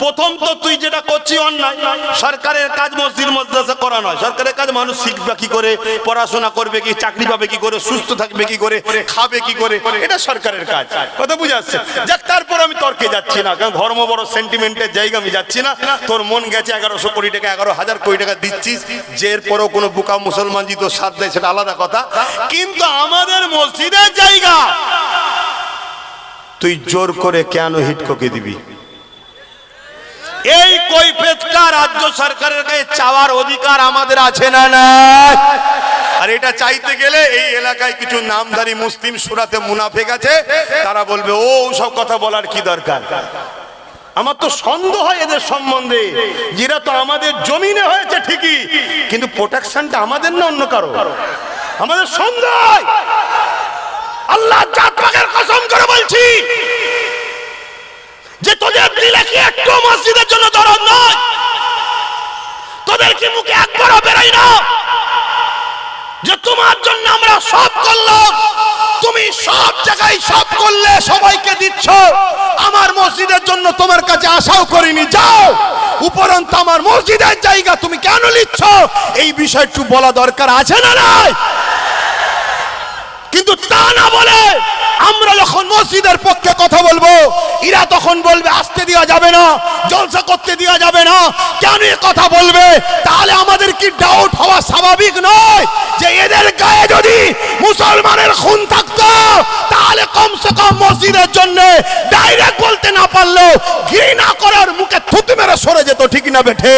S1: প্রথম তো তুই যেটা করছিস অন্যায়। সরকারের কাজ মসজিদ মাদ্রাসা করা নয়। সরকারের কাজ মানুষ শিখবে কি করে, পড়াশোনা করবে কি, চাকরি পাবে কি করে, সুস্থ থাকবে কি করে, খাবে কি করে, এটা সরকারের কাজ। কথা বুঝে আসছে? যাক, তারপর আমি তর্কে যাচ্ছি না, কারণ ধর্ম বড় সেন্টিমেন্টের জায়গা, আমি যাচ্ছি না। তোর মন গেছে 1100 কোটি টাকা, 11,000 কোটি টাকা দিচ্ছিস, যে এরপরও কোনো বোকা মুসলমান যদি তোর সাথ দেয় সেটা আলাদা কথা, কিন্তু আমাদের মসজিদের জায়গা তুই জোর করে কেন হিটকোকে দিবি? এই কৈফিয়তটা রাজ্য সরকারের কাছে চাওয়ার অধিকার আমাদের আছে না নাই? আর এটা চাইতে গেলে এই এলাকায় কিছু নামধারী মুসলিম সুরাতে মুনাফিক আছে, তারা বলবে ও সব কথা বলার কি দরকার। আমার তো সন্দেহ হয় এদের সম্বন্ধে, যেটা তো আমাদের জমিনে হয়েছে ঠিকই, কিন্তু প্রোটেকশনটা আমাদের না অন্য কারো। আমাদের সন্দেহ। আল্লাহ জাত পাকের কসম করে বলছি যে তোদের দিলে কি একটু মসজিদের জন্য দরদ নয়? তোদের কি মুখে একবারও বেরোয় না যে তোমার জন্য আমরা সব করলাম, তুমি সব জায়গায় সব করলে, সবাইকে দিচ্ছ, আমার মসজিদের জন্য তোমার কাছে আশাও করিনি, যাও উপরন্ত আমার মসজিদের জায়গা তুমি কেন নিচ্ছ? এই বিষয়টা বলা দরকার আছে না নাই? কিন্তু তা না বলে আমরা যখন মসজিদের পক্ষে কথা বলবো, এরা তখন বলবে আসতে দেওয়া যাবে না, জলসা করতে দেওয়া যাবে না। কেন কথা বলবে? তাহলে আমাদের কি ডাউট হওয়া স্বাভাবিক নয় যে এদের গায়ে যদি মুসলমানের খুন থাকতো, তাহলে কমসে কম মসজিদের জন্য ডাইরেক্ট বলতে না পারলেও ঘৃণা করার মুখে থুতু মেরে সরে যেত, ঠিক না বেঠে?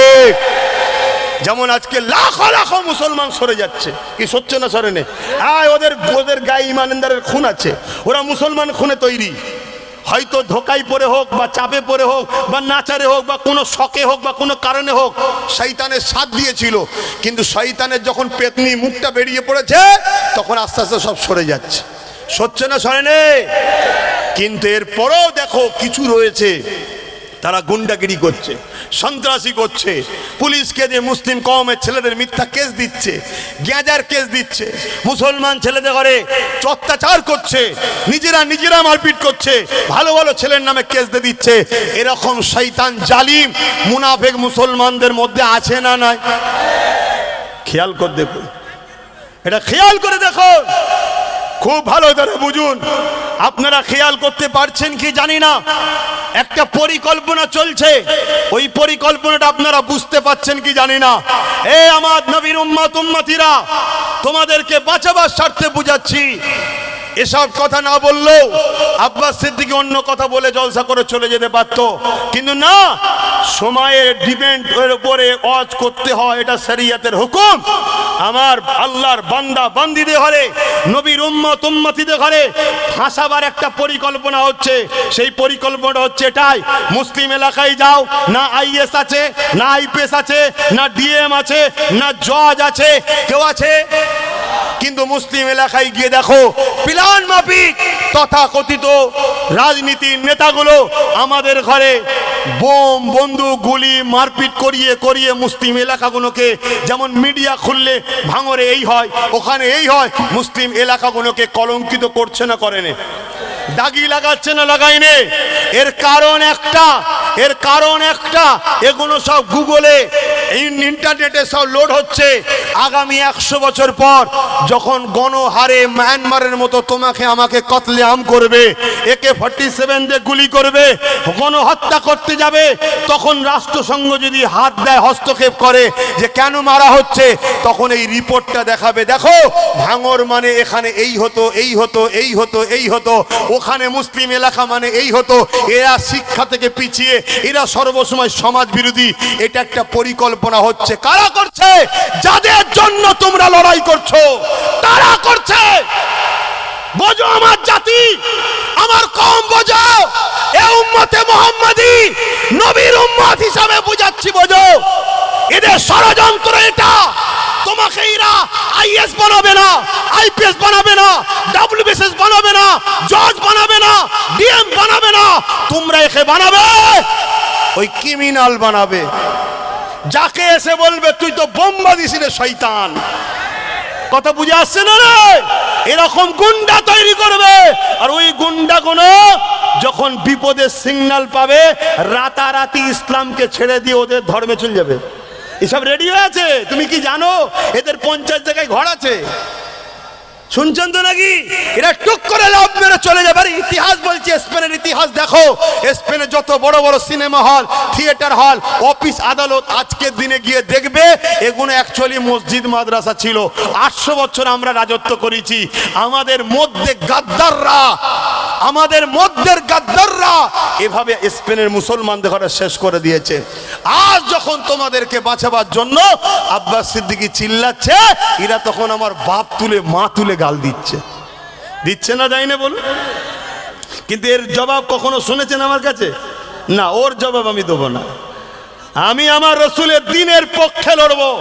S1: যেমন আজকে লাখো লাখো মুসলমান সরে যাচ্ছে, কি সরছে না সরে নেই? হ্যাঁ, ওদের গায়ে ইমানদারের খুন আছে, ওরা মুসলমান খুনে তৈরি। হয়তো ধোকায় পড়ে হোক, বা চাপে পড়ে হোক, বা নাচারে হোক, বা কোনো শখে হোক, বা কোনো কারণে হোক, শয়তানের সাথ দিয়েছিল, কিন্তু শয়তানের যখন পেতনি মুখটা বেরিয়ে পড়েছে, তখন আস্তে আস্তে সব সরে যাচ্ছে। সরছে না সরে নেই? কিন্তু এরপরেও দেখো কিছু রয়েছে, তারা গুন্ডাগিরি করছে, সন্ত্রাসী করছে, পুলিশকে যে মুসলিম কওমের ছেলেদের মিথ্যা কেস দিচ্ছে, গ্যাজার কেস দিচ্ছে, মুসলমান ছেলেদের ঘরে অত্যাচার করছে, নিজেরা মারপিট করছে, ভালো ভালো ছেলের নামে কেস দিয়ে দিচ্ছে। এরকম শয়তান জালিম মুনাফিক মুসলমানদের মধ্যে আছে না নাই? খেয়াল করে দেখুন, এটা খেয়াল করে দেখো, খুব ভালো করে বুঝুন। আপনারা খেয়াল করতে পারছেন কি জানি না, একটা পরিকল্পনা চলছে, ওই পরিকল্পনাটা আপনারা বুঝতে পাচ্ছেন কি জানি না। এ আমার নবীর উম্মতিরা, তোমাদেরকে বাঁচাবার স্বার্থে বুঝাচ্ছি, এসব কথা না বললেও আব্বাস সিদ্দিকী অন্য কথা বলে জলসা করে চলে যেতে পারত, কিন্তু না, সময়ের ডিপেন্ডের উপরে ওয়াজ করতে হয়, এটা শরীয়তের হুকুম। আমার আল্লাহর বান্দা বান্দিদের ঘরে, নবীর উম্মতিদের ঘরে ফাঁসাবার একটা পরিকল্পনা হচ্ছে। সেই পরিকল্পনা হচ্ছে এটাই, মুসলিম এলাকায় যাও, না আইএস আছে, না আইপিএস আছে, না ডিএম আছে, না জজ আছে, কেউ আছে? কিন্তু মুসলিম এলাকায় গিয়ে দেখো প্ল্যান মাফিক তথাকথিত রাজনীতির নেতাগুলো আমাদের ঘরে বোম, বন্দুক, গুলি, মারপিট করিয়ে মুসলিম এলাকাগুলোকে, যেমন মিডিয়া খুললে ভাঙরে এই হয়, ওখানে এই হয়, মুসলিম এলাকাগুলোকে কলঙ্কিত করছে না করেনি? দাগি লাগাচ্ছে না লাগাইনে? এর কারণ একটা, এগুলো সব গুগলে, ইন্টারনেটে সব লোড হচ্ছে। আগামী 100 বছর পর যখন গণহারে মায়ানমারের মতো তোমাকে আমাকে কতলেআম করবে, AK-47 দিয়ে গুলি করবে, গণহত্যা করতে যাবে, তখন রাষ্ট্রসংঘ যদি হাত দেয়, হস্তক্ষেপ করে যে কেন মারা হচ্ছে, তখন এই রিপোর্টটা দেখাবে, দেখো ভাঙর মানে এখানে এই হতো, এই হতো, এই হতো, এই হতো, ওখানে মুসলিম এলাকা মানে এই হতো। এরা শিক্ষা থেকে পিছিয়ে, এরা সর্বসময় সমাজ বিরোধী। এটা একটা পরিকল্পনা হচ্ছে। কারা করছে? যাদের জন্য তোমরা লড়াই করছো তারা করছে। বোঝো আমার জাতি, আমার কওম বোঝো, এ উম্মতে মুহাম্মাদি নবীর উম্মত হিসাবে বুঝাচ্ছি, বোঝো এদের ষড়যন্ত্র এটা। তোমাকে এরা আইএস বানাবে না, আইপিএস বানাবে না, ডব্লিউবিসিএস বানাবে না, জজ বানাবে না, ডিএম বানাবে না, তোমরা একে বানাবে ওই ক্রিমিনাল বানাবে, যাকে এসে বলবে তুই তো বোম্বা দিছিস রে শয়তান, কথা বুঝে আসছে না রে? এরকম গুন্ডা তৈরি করবে, আর ওই গুন্ডাগুলো যখন বিপদের সিগন্যাল পাবে রাতারাতি ইসলামকে ছেড়ে দিয়ে ওদের ধর্মে চলে যাবে। এসব রেডি হয়ে আছে। তুমি কি জানো এদের 50 জায়গায় ঘর আছে? শুনছেন তো নাকি? এরা টুক করে লাভ মেরে চলে যাবে। আর ইতিহাস বলছে, স্পেনের ইতিহাস দেখো, স্পেনে যত বড় বড় সিনেমা হল, থিয়েটার হল, অফিস আদালত, আজকের দিনে গিয়ে দেখবে এগুলো অ্যাকচুয়ালি মসজিদ মাদ্রাসা ছিল। 800 বছর আমরা রাজত্ব করেছি। আমাদের মধ্যে গাদ্দাররা এভাবে স্পেনের মুসলমানদের ঘরে শেষ করে দিয়েছে। আজ যখন তোমাদেরকে বাঁচাবার জন্য আব্বাস সিদ্দিকী চিল্লাচ্ছে, এরা তখন আমার বাপ তুলে মা তুলে গাল দিচ্ছে না, যাই না বলুন। কিন্তু এর জবাব কখনো শুনেছেন আমার কাছে? না, ওর জবাব আমি দেবো না। আমি আমার রসুলের দ্বীনের পক্ষে লড়বো,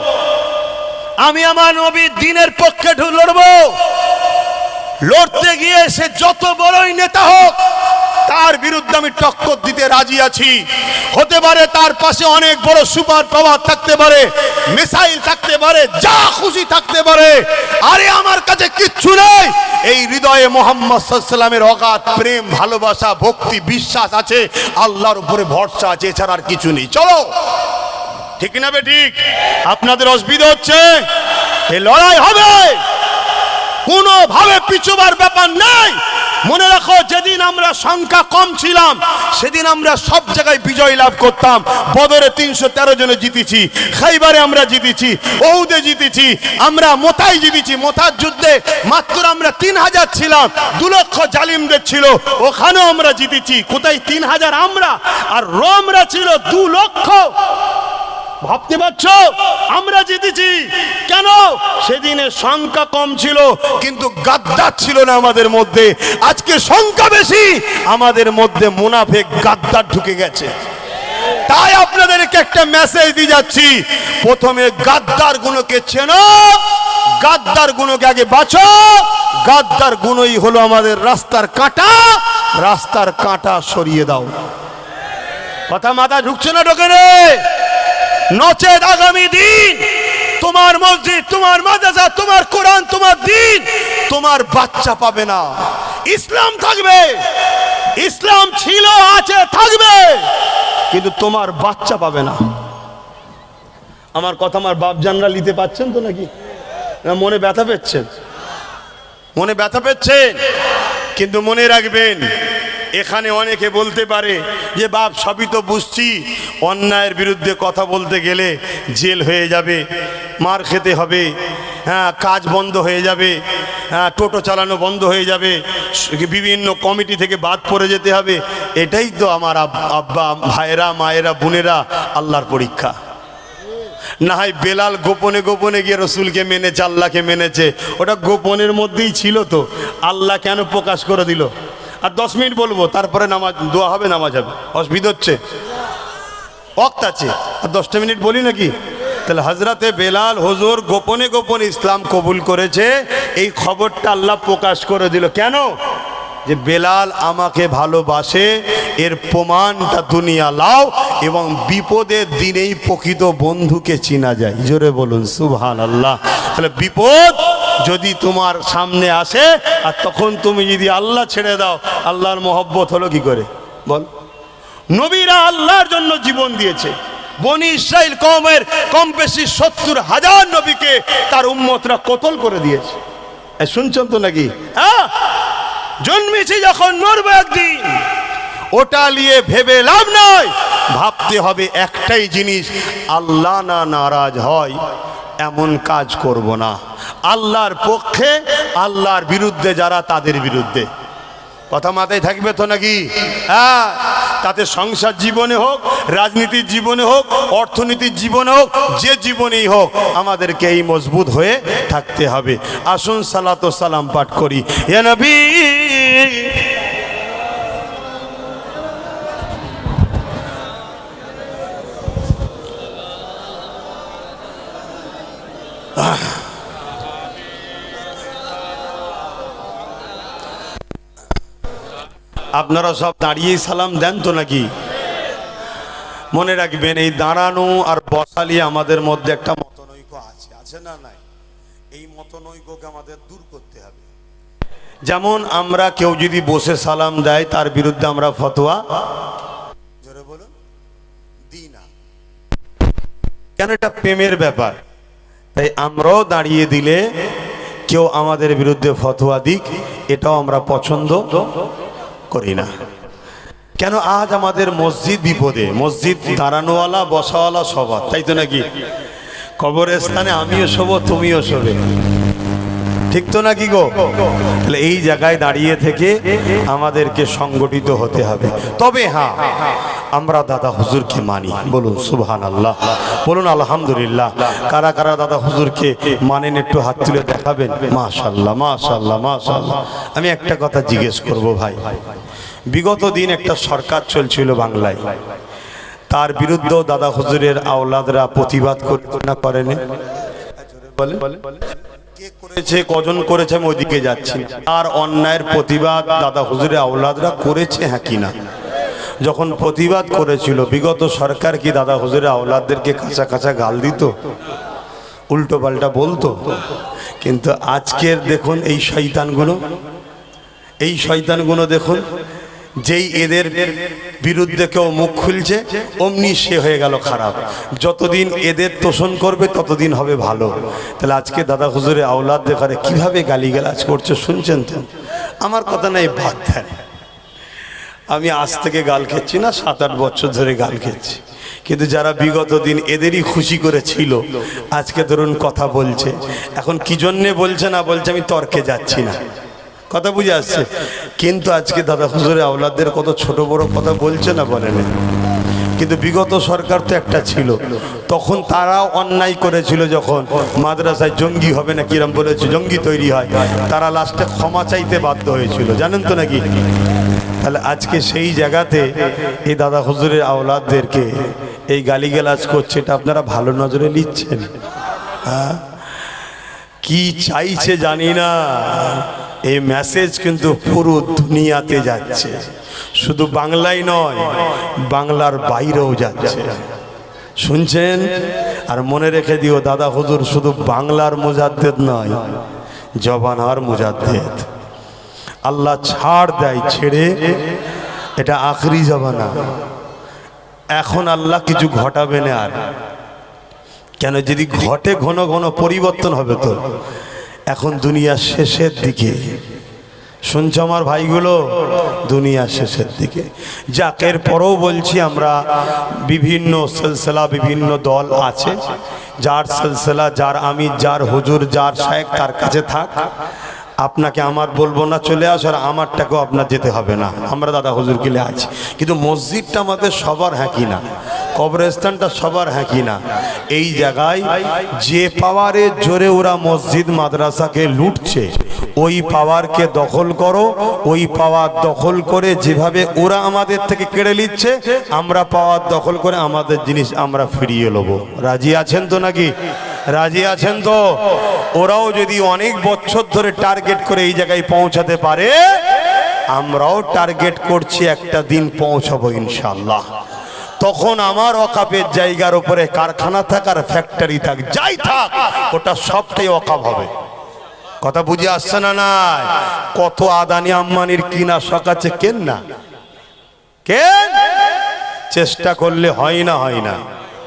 S1: আমি আমার নবীর দ্বীনের পক্ষে লড়বো। লড়তে গিয়ে সে যত বড়ই নেতা হোক তার বিরুদ্ধে আমি টক্কর দিতে রাজি আছি। হতে পারে তার পাশে অনেক বড় সুপার পাওয়ার থাকতে পারে, মিসাইল থাকতে পারে, যা খুশি থাকতে পারে, আরে আমার কাছে কিচ্ছু নেই। এই হৃদয়ে মুহাম্মদ সাল্লাল্লাহু আলাইহি ওয়াসাল্লামের অগাধ প্রেম, ভালোবাসা, ভক্তি, বিশ্বাস আছে, আল্লাহর উপরে ভরসা আছে, এছাড়া আর কিছু নেই। চলো, ঠিক না বে ঠিক? আপনাদের অসুবিধা হচ্ছে? এই লড়াই হবে, কোনোভাবে পিছুবার ব্যাপার নাই। মনে রাখো, যেদিন আমরা সংখ্যা কম ছিলাম সেদিন আমরা সব জায়গায় বিজয় লাভ করতাম। বদরে 313 জনে জিতেছি, খাইবারে আমরা জিতেছি, ওহুদে জিতেছি, আমরা মোতায় জিতেছি। মোতার যুদ্ধে মাত্র আমরা 3000 ছিলাম, 2 লক্ষ জালিমদের ছিল, ওখানেও আমরা জিতেছি। কোথায় 3000 আমরা, আর রোমরা ছিল 2 লক্ষ। ভাবতে পারছো? আমরা জিতেছি কেন? সেদিনে সংখ্যা কম ছিল, কিন্তু গাদ্দার ছিল না আমাদের মধ্যে। আজকে সংখ্যা বেশি, আমাদের মধ্যে মুনাফিক গাদ্দার ঢুকে গেছে। তাই আপনাদেরকে একটা মেসেজ দিয়ে যাচ্ছি, প্রথমে গাদ্দার গুণকে চেনো, গাদ্দার গুণকে আগে বাঁচো। গাদ্দার গুণই হলো আমাদের রাস্তার কাঁটা, রাস্তার কাঁটা সরিয়ে দাও। কথা মাথা ঢুকছে না? ঢোকে রে? নচেত আগামী দিন তোমার মসজিদ, তোমার মাদ্রাসা, তোমার কোরআন, তোমার দ্বীন, তোমার বাচ্চা পাবে না। ইসলাম থাকবে, ইসলাম ছিল, আছে, থাকবে, কিন্তু তোমার বাচ্চা পাবে না। আমার কথা আমার বাপজানরা নিতে পাচ্ছেন তো নাকি? মনে ব্যথা পেচ্ছেন? মনে ব্যথা পেচ্ছেন? কিন্তু মনে রাখবেন, এখানে অনেকে বলতে পারে যে বাপ সবই তো বুঝছি, অন্যায়ের বিরুদ্ধে কথা বলতে গেলে জেল হয়ে যাবে, মার খেতে হবে, হ্যাঁ, কাজ বন্ধ হয়ে যাবে, হ্যাঁ, টোটো চালানো বন্ধ হয়ে যাবে, বিভিন্ন কমিটি থেকে বাদ পড়ে যেতে হবে। এটাই তো আমার আব্বা, ভাইয়েরা, মায়েরা, বোনেরা, আল্লাহর পরীক্ষা। না হয় বেলাল গোপনে গোপনে গিয়ে রসুলকে মেনেছে, আল্লাহকে মেনেছে, ওটা গোপনের মধ্যেই ছিল তো, আল্লাহ কেন প্রকাশ করে দিল? আর 10 মিনিট বলবো, তারপরে নামাজ, দোয়া হবে, নামাজ হবে। অসুবিধা হচ্ছে? ওয়াক্ত আছে, আর 10টা মিনিট বলি নাকি? তাহলে হযরতে বেলাল হুজুর গোপনে গোপনে ইসলাম কবুল করেছে, এই খবরটা আল্লাহ প্রকাশ করে দিল। কেন? যে বেলাল আমাকে ভালোবাসে, এর প্রমাণটা দুনিয়া লাও, এবং বিপদের দিনেই প্রকৃত বন্ধুকে চিনা যায়। জোরে বলুন সুবহানাল্লাহ। তাহলে বিপদ যদি তোমার সামনে আসে আর তখন তুমি যদি আল্লাহ ছেড়ে দাও, আল্লাহর মহব্বত হলো কি করে বল? নবীরা আল্লাহর জন্য জীবন দিয়েছে। বনি ইসরাইল কওমের কম বেশি 70,000 নবীকে তার উম্মতরা কতল করে দিয়েছে। শুনছেন তো নাকি? হ্যাঁ, জন্মেছি যখন মরবো একদিন, ওটা নিয়ে ভেবে লাভ নয়। ভাবতে হবে একটাই জিনিস, আল্লাহ না নারাজ হয় এমন কাজ করব না। আল্লাহর পক্ষে, আল্লাহর বিরুদ্ধে যারা, তাদের বিরুদ্ধে। কথা মাথায় থাকবে তো নাকি? হ্যাঁ, তাতে সংসার জীবনে হোক, রাজনীতির জীবনে হোক, অর্থনীতির জীবনে হোক, যে জীবনেই হোক, আমাদেরকে এই মজবুত হয়ে থাকতে হবে। আসুন সালাত ও সালাম পাঠ করি। ইয়া নবী আপনারা সব দাঁড়িয়ে সালাম দেন তো নাকি? মনে রাখবেন, এই দাঁড়ানো আর বসালি আমাদের মধ্যে একটা মতনৈক্য আছে, আছে না নাই? এই মতনৈক্যকে আমাদের দূর করতে হবে। যেমন আমরা কেউ যদি বসে সালাম দেয় তার বিরুদ্ধে আমরা ফতোয়া জোরে বলুন দিই না, কেন? এটা প্রেমের ব্যাপার। তাই আমরাও দাঁড়িয়ে দিলে কেউ আমাদের বিরুদ্ধে ফতোয়া দিক, এটাও আমরা পছন্দ করি না। কেন? আজ আমাদের মসজিদ বিপদে, মসজিদ দাঁড়ানোওয়ালা বসাওয়ালা সবার, তাই তো নাকি? কবরস্থানে আমিও শোবো, তুমিও শোবে, ঠিক তো নাকি গো? তাহলে এই জায়গায় দাঁড়িয়ে থেকে আমাদেরকে সংগঠিত হতে হবে। তবে হ্যাঁ, আমরা দাদা হুজুরকে মানি, বলুন সুবহানাল্লাহ, বলুন আলহামদুলিল্লাহ। কারা কারা দাদা হুজুরকে মানেন একটু হাত তুলে দেখাবেন। মাশাআল্লাহ মাশাআল্লাহ মাশাআল্লাহ। আমি একটা কথা জিজ্ঞেস করব ভাই, বিগত দিন একটা সরকার চলছিল বাংলায়, তার বিরুদ্ধেও দাদা হুজুরের আওলাদরা প্রতিবাদ না করেনি? কে করেছে, কজন করেছে, আমি ওইদিকে যাচ্ছি। আর অন্যায়ের প্রতিবাদ দাদা হুজুরের আওলাদরা করেছে, হ্যাঁ কি না? যখন প্রতিবাদ করেছিল বিগত সরকার কি দাদা হুজুরের আওলাদদেরকে কাঁচা কাঁচা গাল দিত, উল্টো পাল্টা বলতো? কিন্তু আজকের দেখুন এই শয়তানগুলো দেখুন, যেই এদের বিরুদ্ধে কেউ মুখ খুলছে অমনি সে হয়ে গেল খারাপ। যতদিন এদের তোষণ করবে ততদিন হবে ভালো। তাহলে আজকে দাদা হুজুরের আওলাদ দেখারে কিভাবে গালিগালাজ করছে শুনছেন তো? আমার কথা নাই, বাদ দেন। আমি আজ থেকে গাল খেচ্ছি না, 7-8 বছর ধরে গাল খেচ্ছি। কিন্তু যারা বিগত দিন এদেরই খুশি করেছিল আজকে ধরুন কথা বলছে। এখন কি জন্যে বলছে না বলছে আমি তর্কে যাচ্ছি না, কথা বুঝে আসছে। কিন্তু আজকে দাদা হুজুরের আওলাদদের কত ছোট বড় কথা বলছে না, বলেন? কিন্তু বিগত সরকার তো একটা ছিল, তখন তারাও অন্যায় করেছিল। যখন মাদ্রাসায় জঙ্গি হবে না কিরম বলেছে, জঙ্গি তৈরি হয়, তারা লাস্টে ক্ষমা চাইতে বাধ্য হয়েছিল, জানেন তো নাকি? তাহলে আজকে সেই জায়গাতে এই দাদা হুজুরের আওলাদদেরকে এই গালিগালাজ করছে, এটা আপনারা ভালো নজরে নিচ্ছেন? হ্যাঁ, কি চাইছে জানি না। এই মেসেজ কিন্তু পুরো দুনিয়াতে যাচ্ছে, শুধু বাংলায় নয়, বাংলার বাইরেও যাচ্ছে, শুনছেন? আর মনে রেখে দিও, দাদা হুজুর শুধু বাংলার মুজাদ্দেদ নয়, জবানার মুজাদ্দেদ। আল্লাহ ছাড় দেয় ছেড়ে, এটা আখরি জবানা। এখন আল্লাহ কিছু ঘটাবে না আর, কেন? যদি ঘটে ঘন ঘন পরিবর্তন হবে তো। এখন দুনিয়া শেষের দিকে, শুনছো আমার ভাইগুলো? দুনিয়া শেষের দিকে। যাক, এর পরেও বলছি, আমরা বিভিন্ন সিলসিলা, বিভিন্ন দল আছে, যার সিলসিলা, যার আমির, যার হুজুর, যার শায়েখ, তার কাছে থাক। আপনাকে আমার বলবো না চলে আস, আর আমারটাকেও আপনার যেতে হবে না, আমরা দাদা হুজুর গেলে আছি। কিন্তু মসজিদটা আমাদের সবার, হ্যাঁ কি না? কবরস্থানটা সবার, হ্যাঁ কি না? এই জায়গায় যে পাওয়ারের জোরে ওরা মসজিদ মাদ্রাসাকে লুটছে, ওই পাওয়ারকে দখল করো। ওই পাওয়ার দখল করে যেভাবে ওরা আমাদের থেকে কেড়ে নিচ্ছে, আমরা পাওয়ার দখল করে আমাদের জিনিস আমরা ফিরিয়ে নেব। রাজি আছেন তো নাকি? রাজি আছেন তো? ওরাও যদি অনেক বছর ধরে টার্গেট করে এই জায়গায় পৌঁছাতে পারে, আমরাও টার্গেট করছি একটা দিন পৌঁছাবো ইনশাআল্লাহ। তখন আমার ওয়াকাফের জায়গার উপরে কারখানা থাক আর ফ্যাক্টরি থাক, যাই থাক, ওটা সবটাই ওয়াকাফ হবে। কথা বুঝে আসছে না? নাই কত আদানি আম্বানির কিনা শখ আছে, কেন না? কেন? চেষ্টা করলে হয় না, হয় না?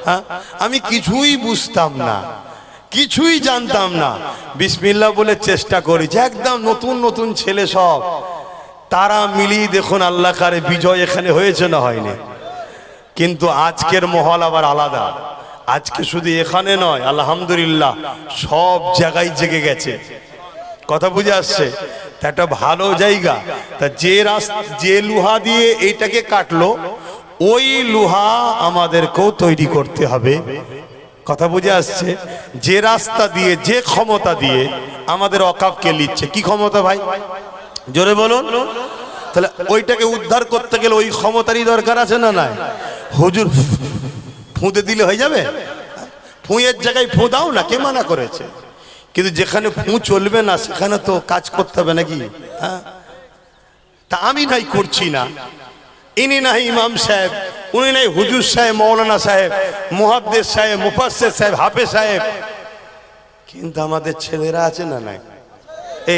S1: হ্যাঁ, আমি কিছুই বুঝতাম না, কিছুই জানতাম না, বিসমিল্লাহ বলে চেষ্টা করেছি। একদম নতুন নতুন ছেলে সব, তারা মিলিয়ে দেখুন আল্লাহ কারে বিজয় এখানে হয়েছে না হয়নি। কিন্তু আজকের মহল আবার আলাদা। আজকে শুধু এখানে নয়, আলহামদুলিল্লাহ সব জায়গায় জেগে গেছে। কথা বুঝে আসছে? একটা ভালো জায়গা। তা যে লোহা দিয়ে এইটাকে কাটলো, ওই লোহা আমাদেরকেও তৈরি করতে হবে। কথা বুঝে আসছে? যে রাস্তা দিয়ে, যে ক্ষমতা দিয়ে আমাদের ওয়াকাফকে নিচ্ছে, কি ক্ষমতা ভাই? জোরে বলুন। তাহলে ওইটাকে উদ্ধার করতে গেলে ওই ক্ষমতারই দরকার আছে না নাই? হুজুর ফুঁদে দিলে হয়ে যাবে? ফুঁয়ের জায়গায় ফুঁ দাও না, কে মানা করেছে? কিন্তু যেখানে ফুঁ চলবে না সেখানে তো কাজ করতে হবে নাকি? হ্যাঁ, তা আমি নাই করছি না, ইনি নাই ইমাম সাহেব, উনি নাই হুজুর সাহেব, মৌলানা সাহেব, মুহাদ্দিস সাহেব, মুফাসসির সাহেব, হাফেজ সাহেব, কিন্তু আমাদের ছেলেরা আছে না নাই,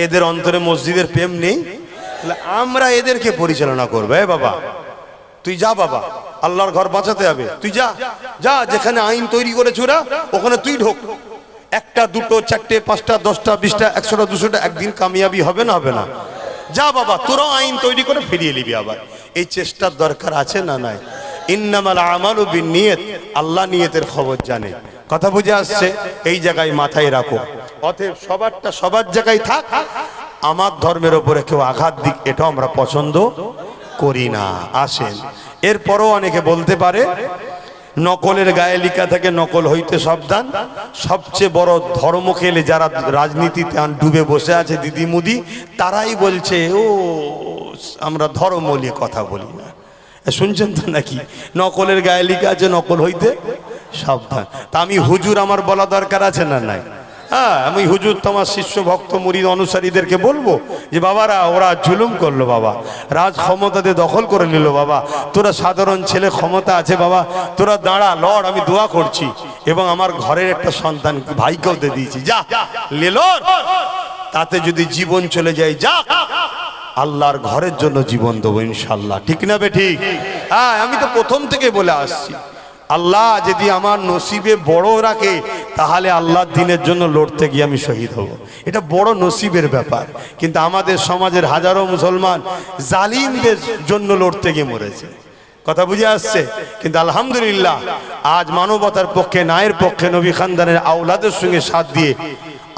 S1: এদের অন্তরে মসজিদের প্রেম নেই, তাহলে আমরা এদেরকে পরিচালনা করবো। এ বাবা তুই যা, বাবা আল্লাহর ঘর বাঁচাতে হবে, তুই যা যা, যেখানে আইন তৈরি করেছ ওরা ওখানে তুই ঢোক। একটা দুটো চারটে পাঁচটা 10টা 20টা 100টা 200টা একদিন কামিয়াবি হবে না হবে না? যা বাবা, তোরাও আইন তৈরি করে ফিরিয়ে নিবি। আবার এই চেষ্টার দরকার আছে না নাই? ইন্নামাল আমালু বিন্নিয়াত, আল্লাহ নিয়তের খবর জানে। কথা বুঝে আসছে? এই জায়গায় মাথায় রাখো। অতএব সবারটা সবার জায়গায় থাক, আমার ধর্মের ওপরে কেউ আঘাত দিক এটাও আমরা পছন্দ করি না। আসেন, এরপরও অনেকে বলতে পারে নকলের গায়ে লেখা থাকে নকল হইতে সাবধান। সবচেয়ে বড় ধর্ম খেলে যারা রাজনীতিতে ডুবে বসে আছে দিদি মুদি, তারাই বলছে ও আমরা ধর্ম নিয়ে কথা বলি না। শুনছেন তো নাকি? নকলের গায়ে লেখা আছে নকল হইতে সাবধান। তা আমি হুজুর, আমার বলা দরকার আছে না নাই? হ্যাঁ, আমি হুজুর তোমার শিষ্য ভক্ত মুরিদ অনুসারীদেরকে বলবো যে বাবারা ওরা জুলুম করলো, বাবা রাজ ক্ষমতাতে দখল করে নিল, বাবা তোরা সাধারণ ছেলে, ক্ষমতা আছে বাবা, তোরা দাঁড়া লড়, আমি দোয়া করছি। এবং আমার ঘরের একটা সন্তান ভাইকেও দিয়ে দিয়েছি, যা লেলর, তাতে যদি জীবন চলে যায় যা, আল্লাহর ঘরের জন্য জীবন দেবো ইনশাল্লাহ। ঠিক না বে ঠিক? হ্যাঁ, আমি তো প্রথম থেকে বলে আসছি, আল্লাহ যদি আমার নসিবে বড় রাখে তাহলে আল্লাহর দ্বীনের জন্য লড়তে গিয়ে আমি শহীদ হব। এটা বড় নসিবের ব্যাপার। কিন্তু আমাদের সমাজের হাজারো মুসলমান জালিমদের জন্য লড়তে গিয়ে মরেছে। কথা বুঝে আসছে? কিন্তু আলহামদুলিল্লাহ আজ মানবতার পক্ষে, ন্যায়ের পক্ষে নবী খানদানের আওলাদের সঙ্গে সাথ দিয়ে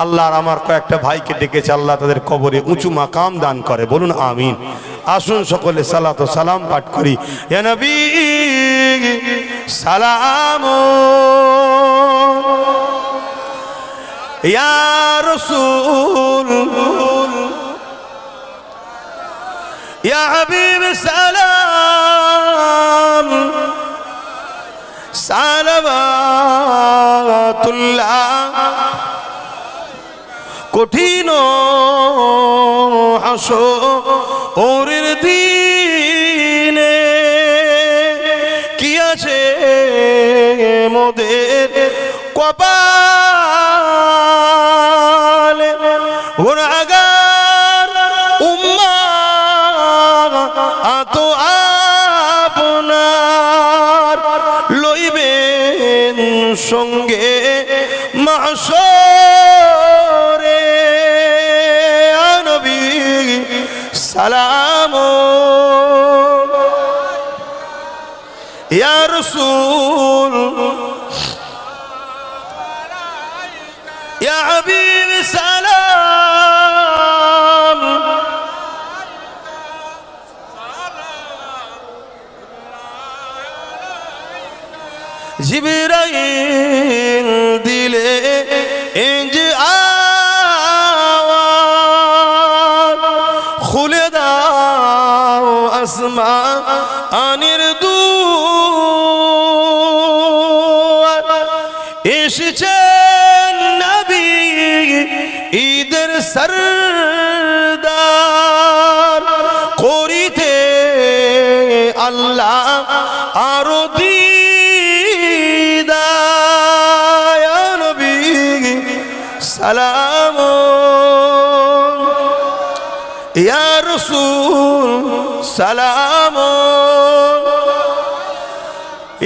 S1: আল্লাহর আমার কয়েকটা ভাইকে ডেকেছে, আল্লাহ তাদের কবরে উঁচু মাকাম দান করে, বলুন আমিন। আসুন সকলে সালাত ও সালাম পাঠ করি। ইয়া নবী সালাম, ইয়া রাসূল, ইয়া হাবিব সালাম, সালাওয়াতুল্লাহ। কঠিন হাসরের দিনে কি আছে মোদের কপালে, গুনাহগার উম্মাত আপনার লইবেন সঙ্গে মাহশরে। নবী সালাম, ইয়া রাসূল, ইয়া হাবিব সালাম। জিবরাইল দিলে যে আওয়াজ, খুলে দাও আসমানের দুয়ার। এসেছেন নবী ঈদের সরদার, করিতে আল্লাহ আরো দিদার। নবী সালাম, ইয়া রাসূল সালাম,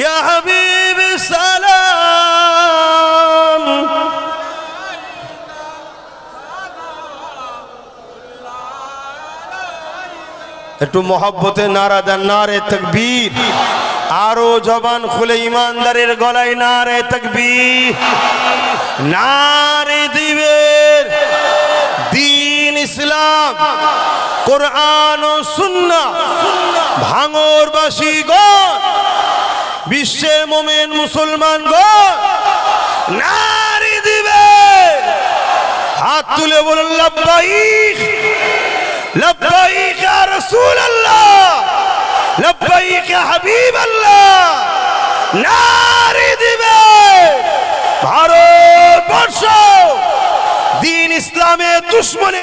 S1: ইয়া হাবিব সালাম। একটু মহব্বতে নারা দেন, নারে তাকবীর। আরো জবান খুলে ইমানদারের গলায় নারে তাকবীর, নারে দিবের। দ্বীন ইসলাম, কোরআন ও সুন্নাহ ভাঙরবাসীগণ, বিশ্বের মোমেন মুসলমানগণ নারে দিবে। হাত তুলে বলুন লব্বাইক লব্বাইক ইয়া রাসূলুল্লাহ, লব্বাইক ইয়া হাবিবাল্লাহ। নারে দিবে ভারতবর্ষ দ্বীন ইসলামের দুশমনে